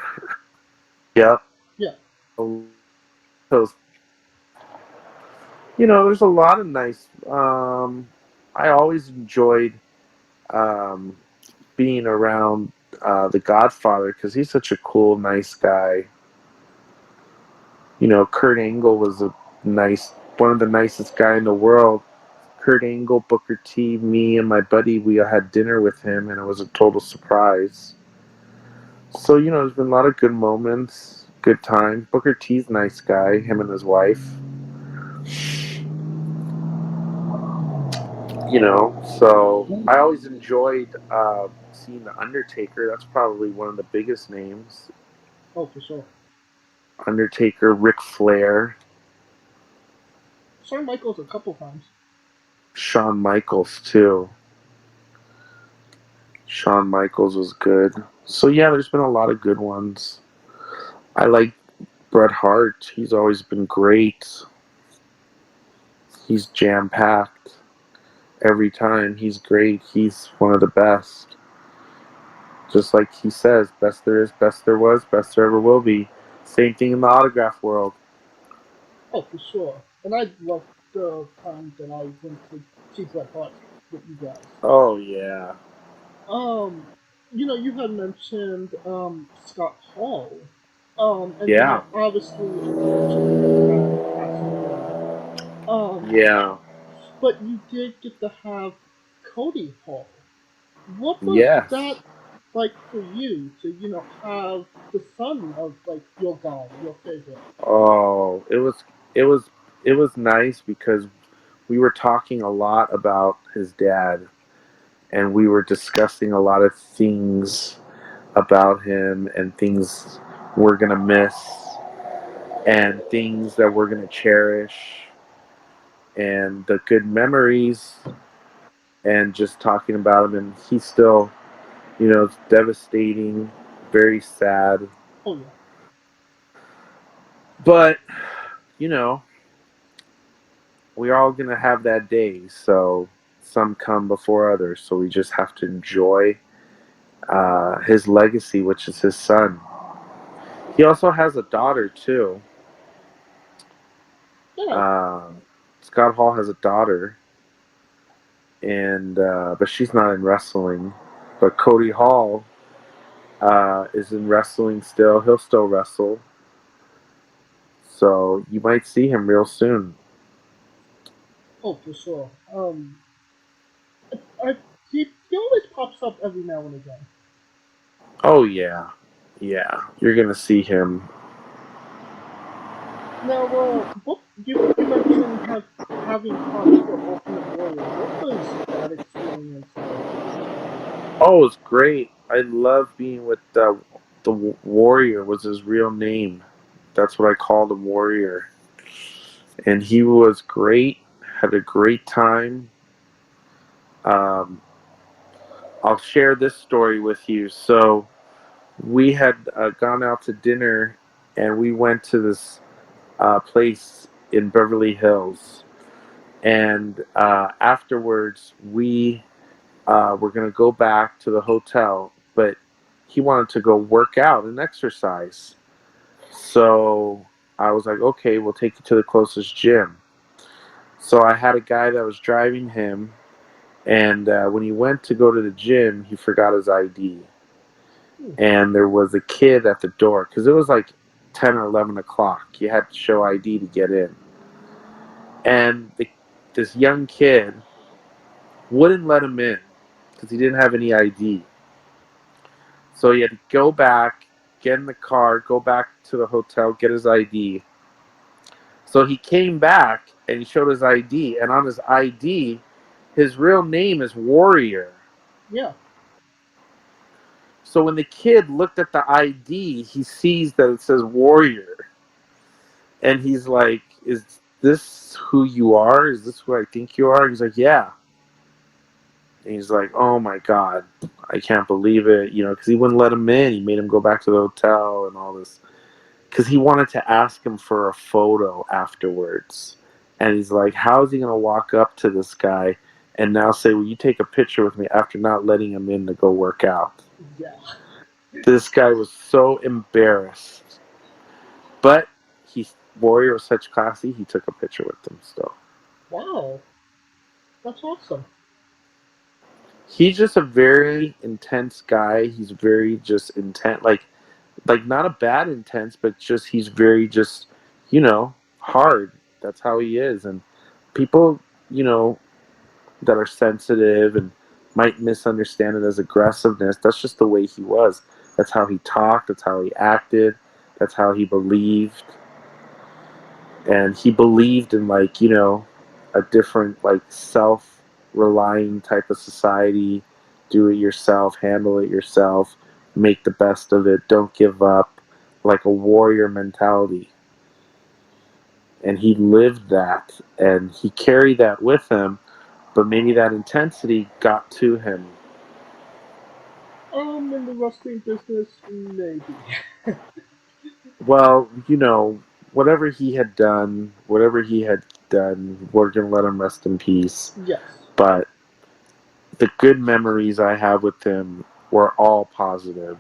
S13: Yep.
S14: Yeah.
S13: So, there's a lot of nice. I always enjoyed being around the Godfather because he's such a cool, nice guy. Kurt Angle was one of the nicest guy in the world. Kurt Angle, Booker T, me, and my buddy, we had dinner with him, and it was a total surprise. So, there's been a lot of good moments, good time. Booker T's a nice guy, him and his wife. So I always enjoyed seeing The Undertaker. That's probably one of the biggest names.
S14: Oh, for sure.
S13: Undertaker, Ric Flair.
S14: Shawn Michaels a couple times.
S13: Shawn Michaels, too. Shawn Michaels was good. So, yeah, there's been a lot of good ones. I like Bret Hart. He's always been great. He's jam-packed. Every time. He's great. He's one of the best. Just like he says, best there is, best there was, best there ever will be. Same thing in the autograph world.
S14: Oh, for sure. And I love the time that I went to see Bret Hart with you guys.
S13: Oh, yeah.
S14: You had mentioned Scott Hall. And
S13: yeah.
S14: Obviously,
S13: yeah.
S14: But you did get to have Cody Hall. What was that like for you to, have the son of like your guy, your favorite?
S13: Oh, it was nice because we were talking a lot about his dad, and we were discussing a lot of things about him and things we're going to miss and things that we're going to cherish and the good memories and just talking about him. And he's still, it's devastating, very sad.
S14: Oh, yeah.
S13: But, we're all going to have that day. So some come before others. So we just have to enjoy his legacy, which is his son. He also has a daughter, too.
S14: Yeah.
S13: Scott Hall has a daughter, and but she's not in wrestling. But Cody Hall is in wrestling still. He'll still wrestle. So you might see him real soon.
S14: Oh, for sure. He always pops up every now and again.
S13: Oh, yeah. Yeah. You're going to see him.
S14: Now, you mentioned having talks for Ultimate Warrior. What was that experience like?
S13: Oh, it's great. I love being with the Warrior was his real name. That's what I called him, Warrior. And he was great. Had a great time. I'll share this story with you. So we had gone out to dinner, and we went to this place in Beverly Hills. And afterwards, we were going to go back to the hotel, but he wanted to go work out and exercise. So I was like, okay, we'll take you to the closest gym. So I had a guy that was driving him, and when he went to go to the gym, he forgot his ID. And there was a kid at the door, because it was like 10 or 11 o'clock. You had to show ID to get in. And this young kid wouldn't let him in, because he didn't have any ID. So he had to go back, get in the car, go back to the hotel, get his ID. So he came back, and he showed his ID, and on his ID, his real name is Warrior.
S14: Yeah.
S13: So when the kid looked at the ID, he sees that it says Warrior. And he's like, is this who you are? Is this who I think you are? And he's like, yeah. And he's like, oh my God, I can't believe it. Because he wouldn't let him in. He made him go back to the hotel and all this. Because he wanted to ask him for a photo afterwards. And he's like, how is he going to walk up to this guy and now say, will you take a picture with me after not letting him in to go work out?
S14: Yeah.
S13: This guy was so embarrassed. But Warrior was such classy, he took a picture with them still.
S14: Wow. That's awesome.
S13: He's just a very intense guy. He's very just intense. Like not a bad intense, but just he's very just, hard. That's how he is. And people, that are sensitive and might misunderstand it as aggressiveness, that's just the way he was. That's how he talked. That's how he acted. That's how he believed. And he believed in, a different, self-relying type of society. Do it yourself. Handle it yourself. Make the best of it. Don't give up. Like a warrior mentality. And he lived that. And he carried that with him. But maybe that intensity got to him.
S14: In the wrestling business, maybe.
S13: Well, whatever he had done, we're going to let him rest in peace.
S14: Yes.
S13: But the good memories I have with him were all positive.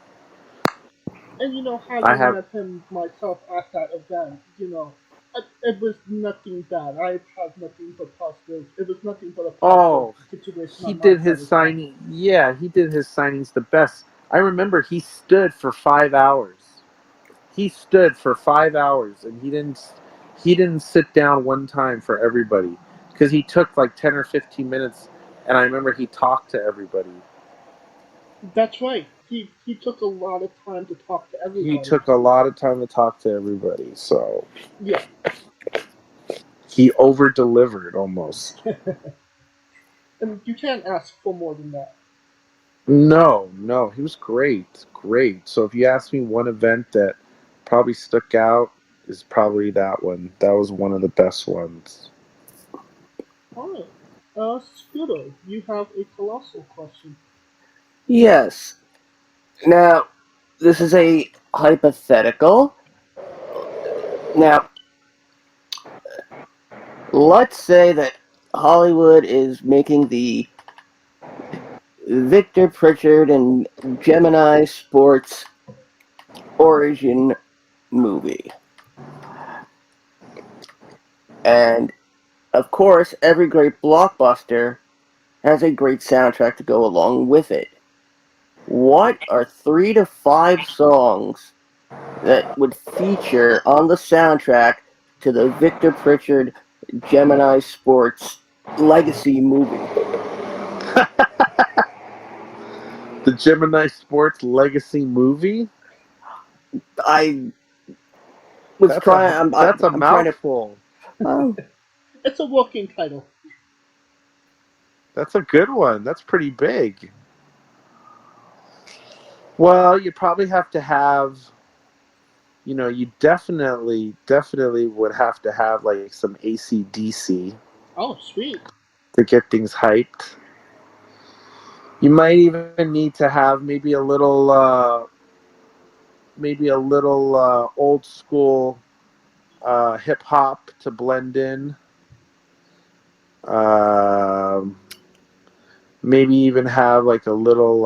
S14: And having met him myself at that event, it was nothing bad. I had nothing but positive. It was nothing but a positive situation.
S13: He did his signing. Yeah, he did his signings the best. I remember he stood for 5 hours. He stood for 5 hours, and he didn't sit down one time for everybody, because he took like 10 or 15 minutes, and I remember he talked to everybody.
S14: That's right. He took a lot of time to talk to everybody.
S13: He took a lot of time to talk to everybody, so
S14: yeah.
S13: He over-delivered almost.
S14: And you can't ask for more than that.
S13: No, he was great. So if you ask me one event that probably stuck out, is probably that one. That was one of the best ones.
S14: Alright. Scooter, you have a colossal question.
S10: Yes. Now, this is a hypothetical. Now, let's say that Hollywood is making the Victor Pritchard and Gemini Sports origin movie. And, of course, every great blockbuster has a great soundtrack to go along with it. What are 3 to 5 songs that would feature on the soundtrack to the Victor Pritchard Gemini Sports legacy movie?
S13: The Gemini Sports legacy movie?
S10: I was
S13: That's
S10: trying.
S13: that's a
S10: I'm trying to.
S13: mouthful.
S14: It's a working title.
S13: That's a good one. That's pretty big. Well, you probably have to have, you definitely would have to have like some AC/DC
S14: Oh, sweet.
S13: to get things hyped. You might even need to have maybe a little old school hip hop to blend in. Maybe even have like a little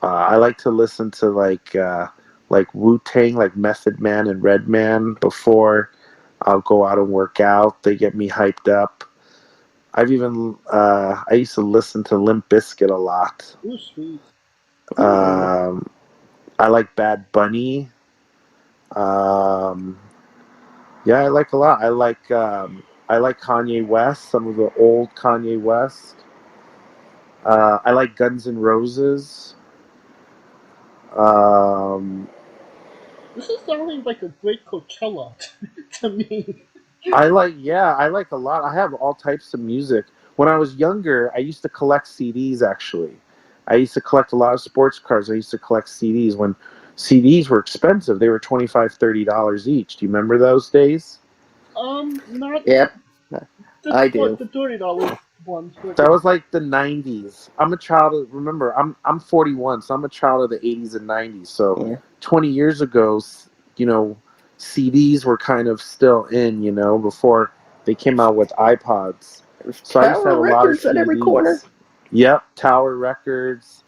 S13: I like to listen to like Wu-Tang, like Method Man and Redman before I'll go out and work out. They get me hyped up. I used to listen to Limp Bizkit a lot.
S14: Ooh, sweet.
S13: I like Bad Bunny. Yeah, I like a lot. I like Kanye West, some of the old Kanye West. I like Guns N' Roses.
S14: This is sounding like a great Coachella to me.
S13: I like a lot. I have all types of music. When I was younger, I used to collect CDs, actually. I used to collect a lot of sports cars. I used to collect CDs when CDs were expensive. They were $25, $30 each. Do you remember those days?
S14: Not
S10: Yep, I do.
S14: the $30 ones.
S13: That was like the 90s. I'm a child of, remember, I'm 41, so I'm a child of the 80s and 90s. So
S10: Yeah.
S13: 20 years ago, CDs were kind of still in, before they came out with iPods.
S10: There's
S13: So I used to have
S10: Tower
S13: a lot of
S10: Records at every corner.
S13: CDs. Yep, Tower Records.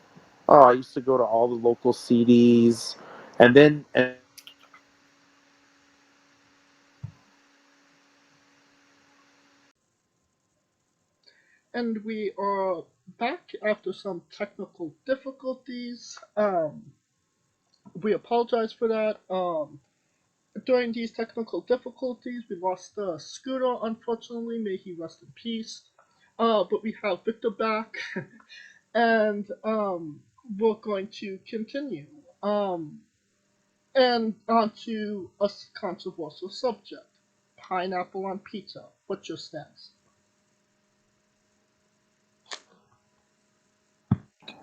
S13: Oh, I used to go to all the local CDs. And then
S14: And we are back after some technical difficulties. We apologize for that. During these technical difficulties, we lost Scooter, unfortunately. May he rest in peace. But we have Victor back, and we're going to continue. And on to a controversial subject: pineapple on pizza. What's your stance?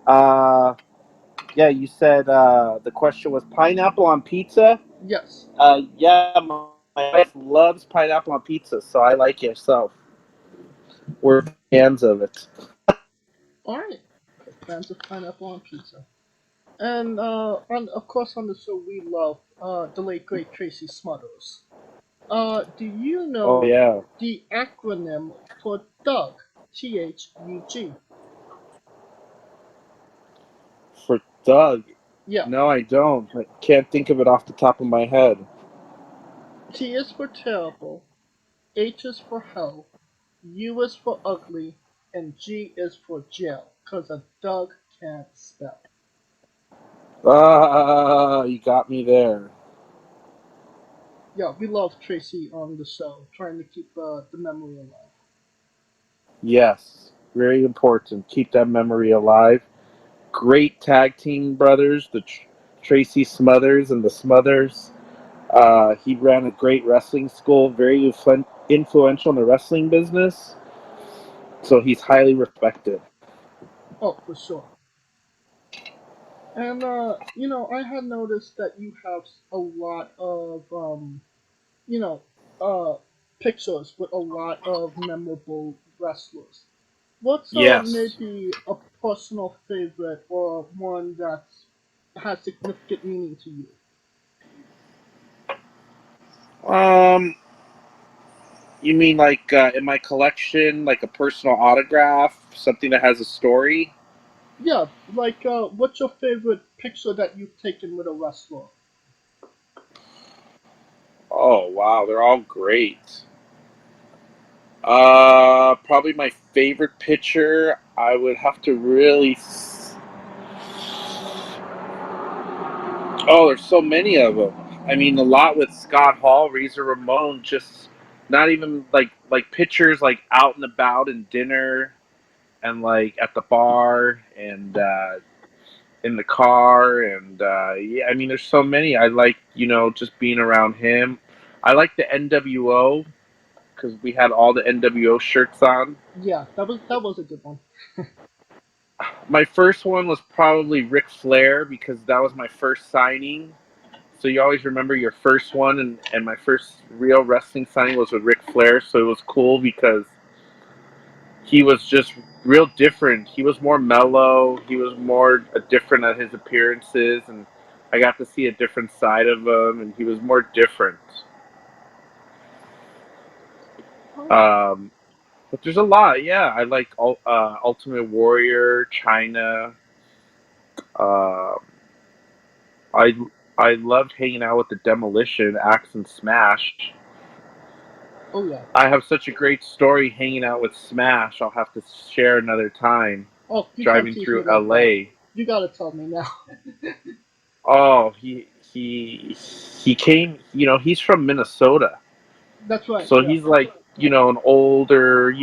S13: yeah, you said the question was pineapple on pizza?
S14: Yes.
S13: Yeah, my wife loves pineapple on pizza, so I like it yourself. We're fans of it.
S14: Alright. Fans of pineapple on pizza. And of course on the show we love the late great Tracy Smothers. Do you
S13: Oh
S14: know
S13: yeah,
S14: the acronym for Doug? THUG.
S13: for Doug.
S14: Yeah.
S13: No, I don't. I can't think of it off the top of my head.
S14: T is for terrible, H is for hell, U is for ugly, and G is for jail, cause a Doug can't spell.
S13: Ah, you got me there.
S14: Yeah, we love Tracy on the show, trying to keep the memory alive.
S13: Yes, very important. Keep that memory alive. Great tag team brothers, the Tracy Smothers and the Smothers. He ran a great wrestling school, very influential in the wrestling business. So he's highly respected.
S14: Oh, for sure. And I had noticed that you have a lot of you know, pictures with a lot of memorable wrestlers. What's
S13: Yes.
S14: maybe a personal favorite or one that has significant meaning to you?
S13: Um, you mean like in my collection, like a personal autograph, something that has a story?
S14: Yeah, like what's your favorite picture that you've taken with a wrestler?
S13: Oh wow, they're all great. Probably my favorite picture. I would have to really. Oh, there's so many of them. I mean, a lot with Scott Hall, Razor Ramon. Just not even like pictures like out and about and dinner and like at the bar and in the car and yeah. I mean, there's so many. I like just being around him. I like the NWO because we had all the NWO shirts on.
S14: Yeah, that was a good one.
S13: My first one was probably Ric Flair because that was my first signing. So you always remember your first one, and my first real wrestling signing was with Ric Flair. So it was cool because he was just real different. He was more mellow. He was more different at his appearances, and I got to see a different side of him, and he was more different. Um, but there's a lot. Yeah, I like Ultimate Warrior, China. Um I I loved hanging out with the Demolition, Axe and Smash.
S14: Oh yeah.
S13: I have such a great story hanging out with Smash. I'll have to share another time.
S14: Oh, you can't
S13: Driving
S14: tease me
S13: through
S14: like that.
S13: LA.
S14: You gotta tell me now.
S13: Oh, he came. He's from Minnesota,
S14: That's right.
S13: so
S14: Yeah.
S13: he's like an older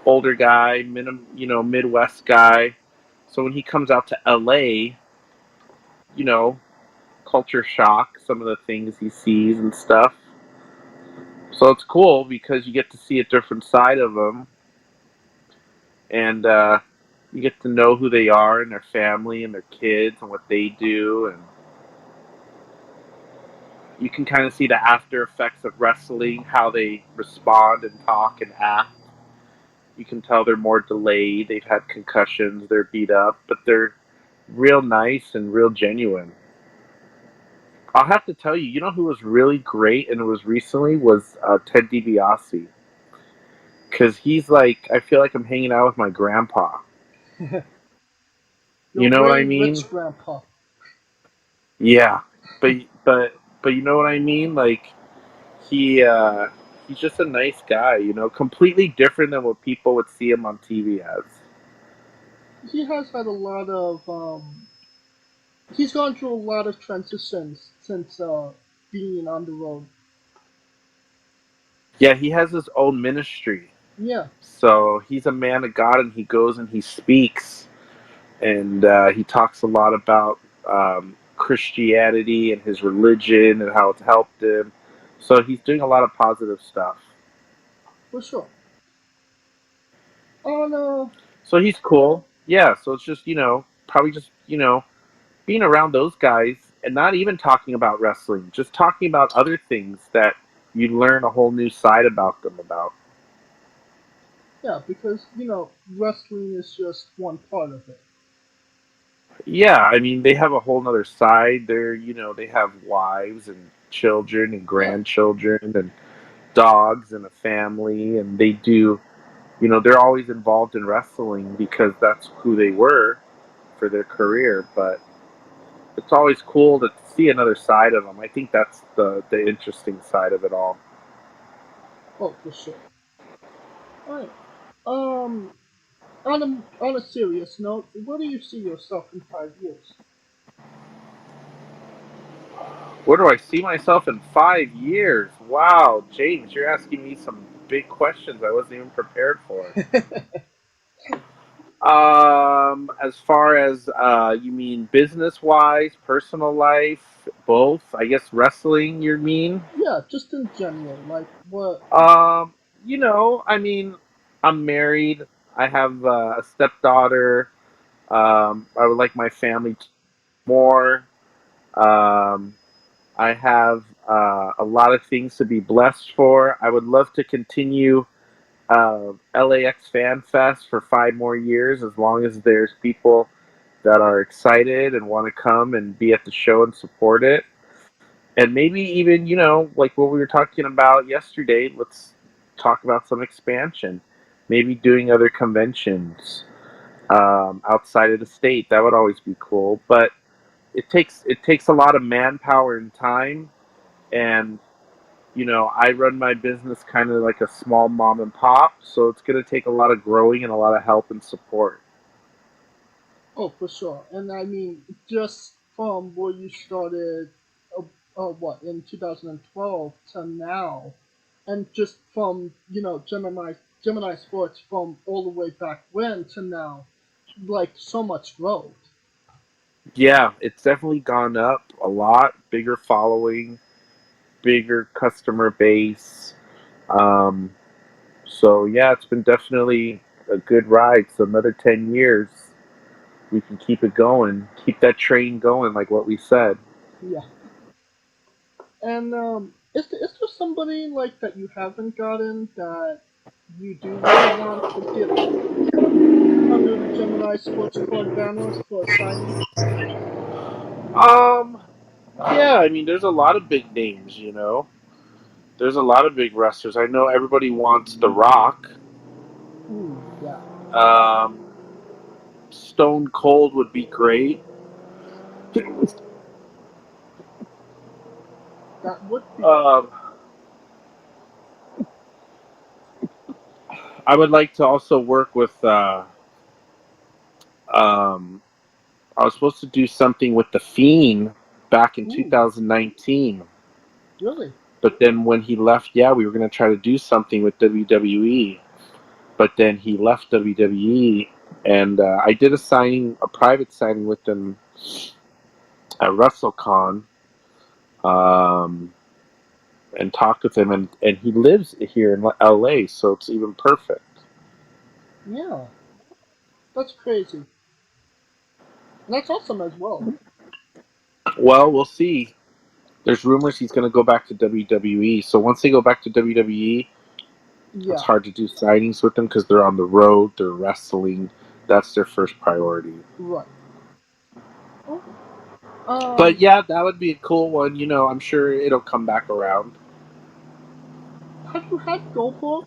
S13: older guy, Midwest guy. So when he comes out to LA, you know, culture shock, some of the things he sees and stuff. So it's cool because you get to see a different side of them, and you get to know who they are and their family and their kids and what they do, and you can kind of see the after effects of wrestling, how they respond and talk and act. You can tell they're more delayed, they've had concussions, they're beat up, but they're real nice and real genuine. I'll have to tell you, who was really great and it was recently was Ted DiBiase. Because he's like, I feel like I'm hanging out with my grandpa. You
S14: You're
S13: know what I
S14: very
S13: mean?
S14: rich, Grandpa.
S13: Yeah, but but you know what I mean? Like he's just a nice guy. Completely different than what people would see him on TV as.
S14: He has had a lot of he's gone through a lot of transitions since being on the road.
S13: Yeah, he has his own ministry.
S14: Yeah.
S13: So he's a man of God, and he goes and he speaks, and he talks a lot about Christianity and his religion and how it's helped him. So he's doing a lot of positive stuff.
S14: For sure. Oh no.
S13: So he's cool. Yeah. So it's just probably just being around those guys and not even talking about wrestling, just talking about other things that you learn a whole new side about them about.
S14: Yeah, because wrestling is just one part of it.
S13: Yeah, I mean they have a whole nother side. They have wives and children and
S14: Yeah.
S13: grandchildren and dogs and a family, and they do. They're always involved in wrestling because that's who they were for their career. But it's always cool to see another side of them. I think that's the interesting side of it all.
S14: Oh, for sure. All right. Um, on a serious note, where do you see yourself in 5 years?
S13: Where do I see myself in 5 years? Wow, James, you're asking me some big questions I wasn't even prepared for. As far as you mean business wise, personal life, both? I guess wrestling, you mean?
S14: Yeah, just in general, like what?
S13: Um, I mean, I'm married. I have a stepdaughter. I would like my family more. Um, I have a lot of things to be blessed for. I would love to continue LAX Fan Fest for 5 more years, as long as there's people that are excited and want to come and be at the show and support it. And maybe even, like what we were talking about yesterday, let's talk about some expansion. Maybe doing other conventions outside of the state. That would always be cool. But it takes a lot of manpower and time. And I run my business kind of like a small mom and pop, so it's going to take a lot of growing and a lot of help and support.
S14: Oh, for sure. And I mean, just from where you started, what, in 2012 to now, and just from, Gemini Sports from all the way back when to now, like, so much growth.
S13: Yeah, it's definitely gone up a lot. Bigger following, bigger customer base. Um, so yeah, it's been definitely a good ride. So another 10 years, we can keep it going, keep that train going, like what we said.
S14: Yeah. And, is there somebody, like, that you haven't gotten that you do really want to get under the Gemini Sports Card banner for a signing?
S13: Um, yeah, I mean, there's a lot of big names. There's a lot of big wrestlers. I know everybody wants The Rock.
S14: Ooh, yeah.
S13: Um, Stone Cold would be great.
S14: That would be.
S13: I would like to also work with. I was supposed to do something with the Fiend back in
S14: Ooh,
S13: 2019,
S14: really?
S13: but then when he left, yeah, we were going to try to do something with WWE, but then he left WWE, and I did a private signing with him at WrestleCon, um, and talked with him, and he lives here in LA, so it's even perfect.
S14: Yeah. That's crazy. And that's awesome as well.
S13: Well, we'll see. There's rumors he's going to go back to WWE, so once they go back to WWE, it's
S14: Yeah,
S13: hard to do signings with them because they're on the road, they're wrestling. That's their first priority.
S14: right. Oh,
S13: But yeah, that would be a cool one. I'm sure it'll come back around.
S14: have you had Goldberg?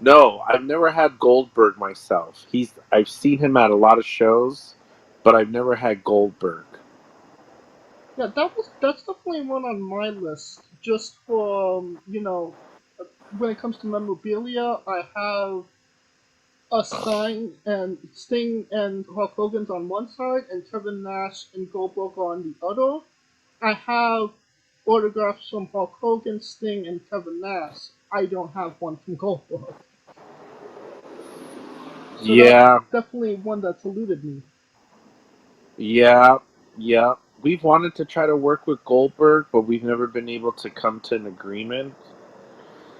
S13: No, I've never had Goldberg myself. I've seen him at a lot of shows, but I've never had Goldberg.
S14: Yeah, that's definitely one on my list. Just for when it comes to memorabilia, I have a sign and Sting and Hulk Hogan's on one side, and Kevin Nash and Goldberg on the other. I have autographs from Hulk Hogan, Sting, and Kevin Nash. I don't have one from Goldberg. So that's
S13: Yeah,
S14: definitely one that's eluded me.
S13: yeah, yeah. We've wanted to try to work with Goldberg, but we've never been able to come to an agreement.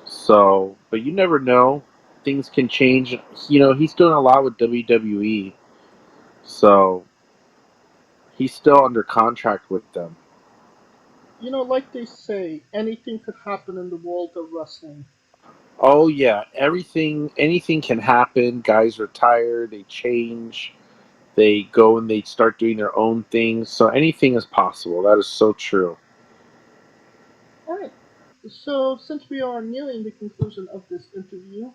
S13: So, but you never know. Things can change. He's doing a lot with WWE, so he's still under contract with them.
S14: Like they say, anything could happen in the world of wrestling.
S13: Oh yeah, anything can happen. Guys retire, they change, they go and they start doing their own things. So anything is possible. That is so true.
S14: Alright, so since we are nearing the conclusion of this interview,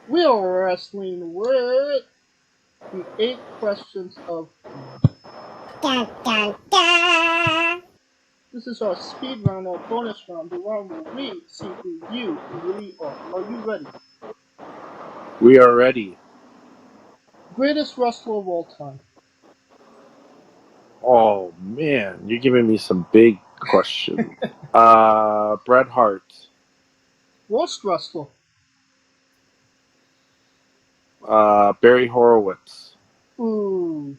S14: we are wrestling with the 8 questions of
S8: Dun, dun, dun.
S14: This is our speed round, our bonus round, the round where we see who you really are. Are you ready?
S13: We are ready.
S14: Greatest wrestler of all time.
S13: Oh man, you're giving me some big questions. Bret Hart.
S14: Worst wrestler.
S13: Barry Horowitz.
S14: Ooh.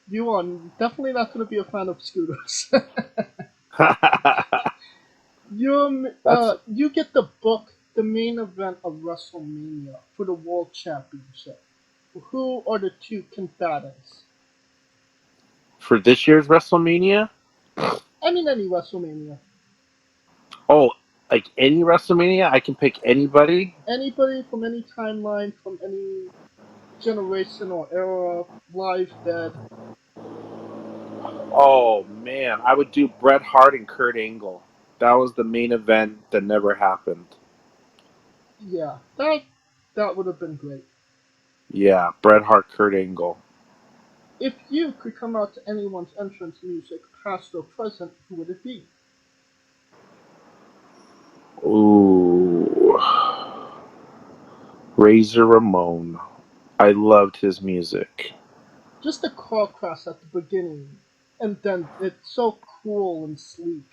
S14: You are definitely not going to be a fan of scooters. You get the book the main event of WrestleMania for the World Championship. Who are the two combatants?
S13: For this year's WrestleMania?
S14: I mean, any WrestleMania.
S13: Oh, like any WrestleMania? I can pick anybody?
S14: Anybody from any timeline, from any generation or era, live, dead.
S13: Oh, man. I would do Bret Hart and Kurt Angle. That was the main event that never happened.
S14: Yeah, that would have been great.
S13: Yeah, Bret Hart, Kurt Angle.
S14: If you could come out to anyone's entrance music, past or present, who would it be?
S13: Ooh. Razor Ramon. I loved his music.
S14: Just the car crash at the beginning, and then it's so cool and sleek.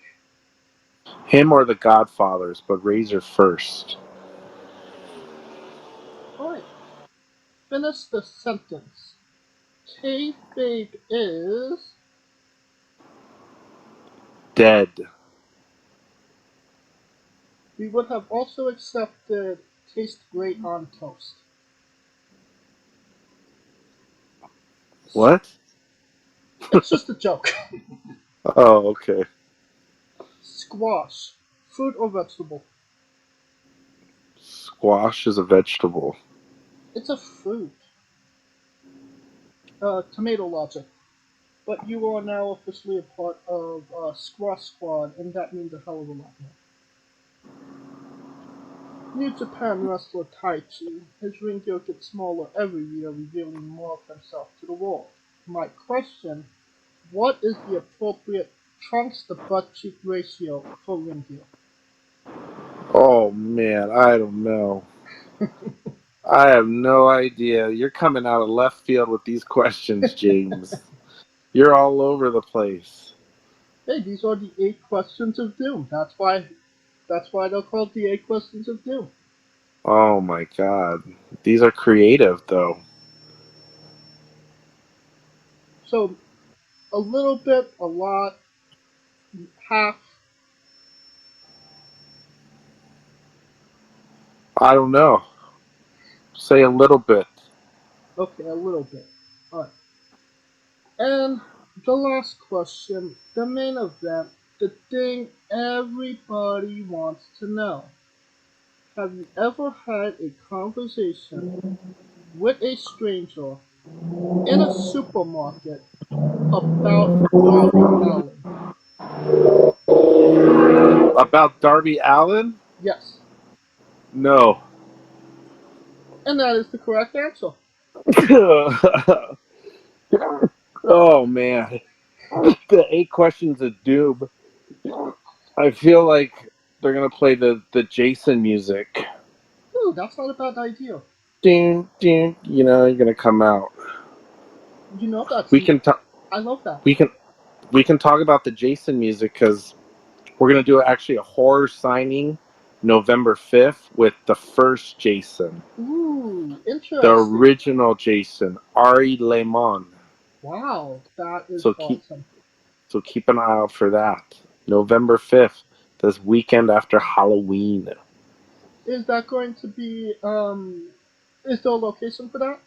S13: Him or the Godfathers, but Razor first.
S14: Alright, finish the sentence. Kayfabe is...
S13: Dead.
S14: We would have also accepted taste great on toast.
S13: What?
S14: It's just a joke.
S13: Oh, okay.
S14: Squash, fruit or vegetable?
S13: Squash is a vegetable.
S14: It's a fruit. Tomato logic. But you are now officially a part of Squash Squad, and that means a hell of a lot more. New Japan wrestler Taichi, his ring gear gets smaller every year, revealing more of himself to the world. My question, what is the appropriate trunks to butt cheek ratio for ring gear?
S13: Oh, man, I don't know. I have no idea. You're coming out of left field with these questions, James. You're all over the place.
S14: Hey, these are the 8 questions of doom. That's why they're called the 8 questions of doom.
S13: Oh, my God. These are creative, though.
S14: So, a little bit, a lot, half.
S13: I don't know. Say a little bit.
S14: Okay, a little bit. Alright. And the last question, the main event, the thing everybody wants to know. Have you ever had a conversation with a stranger in a supermarket about Darby Allin?
S13: About Darby Allin?
S14: Yes.
S13: No.
S14: And that is the correct answer.
S13: Oh, man. The 8 questions of doom. I feel like they're going to play the Jason music.
S14: Ooh, that's not a bad idea.
S13: Ding, ding. You know, you're going to come out.
S14: You know that's...
S13: We can talk.
S14: I love that.
S13: We can talk about the Jason music because we're going to do actually a horror signing November 5th with the first Jason.
S14: Ooh, interesting.
S13: The original Jason, Ari Lehman.
S14: Wow, that is awesome.
S13: So keep an eye out for that. November 5th, this weekend after Halloween.
S14: Is that going to be, is there a location for that?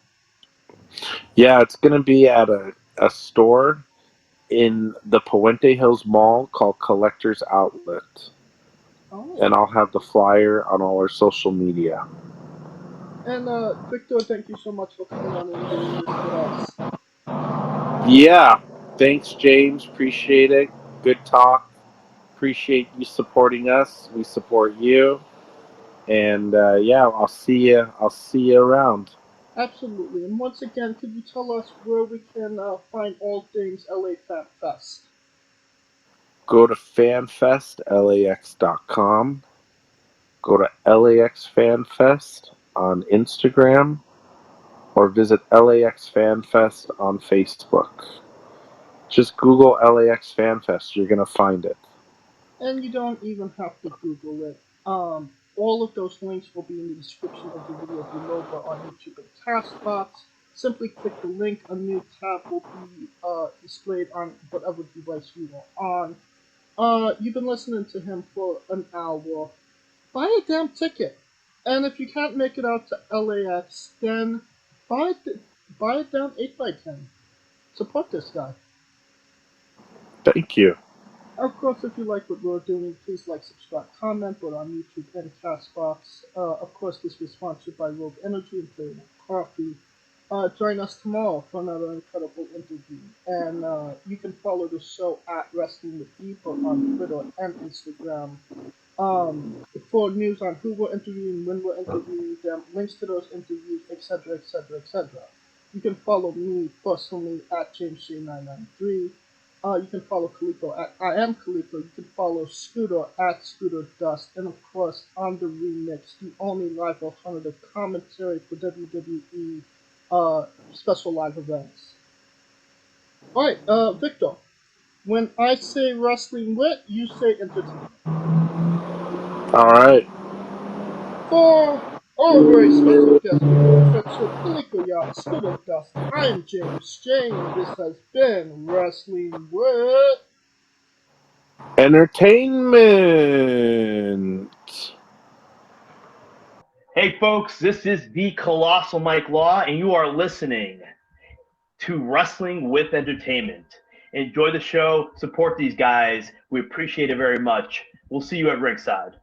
S13: Yeah, it's going to be at a store in the Puente Hills Mall called Collector's Outlet.
S14: Oh.
S13: And I'll have the flyer on all our social media.
S14: And, Victor, thank you so much for coming on and doing this with us.
S13: Yeah, thanks, James. Appreciate it. Good talk. Appreciate you supporting us. We support you. And yeah, I'll see you around.
S14: Absolutely. And once again, could you tell us where we can find all things LA Fan Fest?
S13: Go to fanfestlax.com. Go to LAX Fan Fest on Instagram, or visit LAX Fan Fest on Facebook. Just Google LAX Fan Fest. You're gonna find it.
S14: And you don't even have to Google it. All of those links will be in the description of the video below, but on YouTube and Castbox. Simply click the link. A new tab will be displayed on whatever device you are on. You've been listening to him for an hour. Buy a damn ticket. And if you can't make it out to LAX, then buy it down 8x10. Support this guy.
S13: Thank you.
S14: Of course, if you like what we're doing, please like, subscribe, comment, both on YouTube and Castbox. Of course, this was sponsored by Rogue Energy and Plain Coffee. Join us tomorrow for another incredible interview. And you can follow the show at Wrestling with People on Twitter and Instagram. For news on who we're interviewing, when we're interviewing them, links to those interviews, etc., etc., etc. You can follow me personally at JamesJ993. You can follow Kaliko at I am Kaliko. You can follow Scooter at Scooter Dust. And of course, on the remix, the only live alternative commentary for WWE special live events. Alright, Victor. When I say wrestling wit, you say entertainment.
S13: Alright.
S14: For our very special guest, Professor Kaliko Yacht, Scooter Dust, I am James J, and this has been Wrestling with
S13: Entertainment.
S4: Hey folks, this is the Colossal Mike Law, and you are listening to Wrestling with Entertainment. Enjoy the show, support these guys. We appreciate it very much. We'll see you at ringside.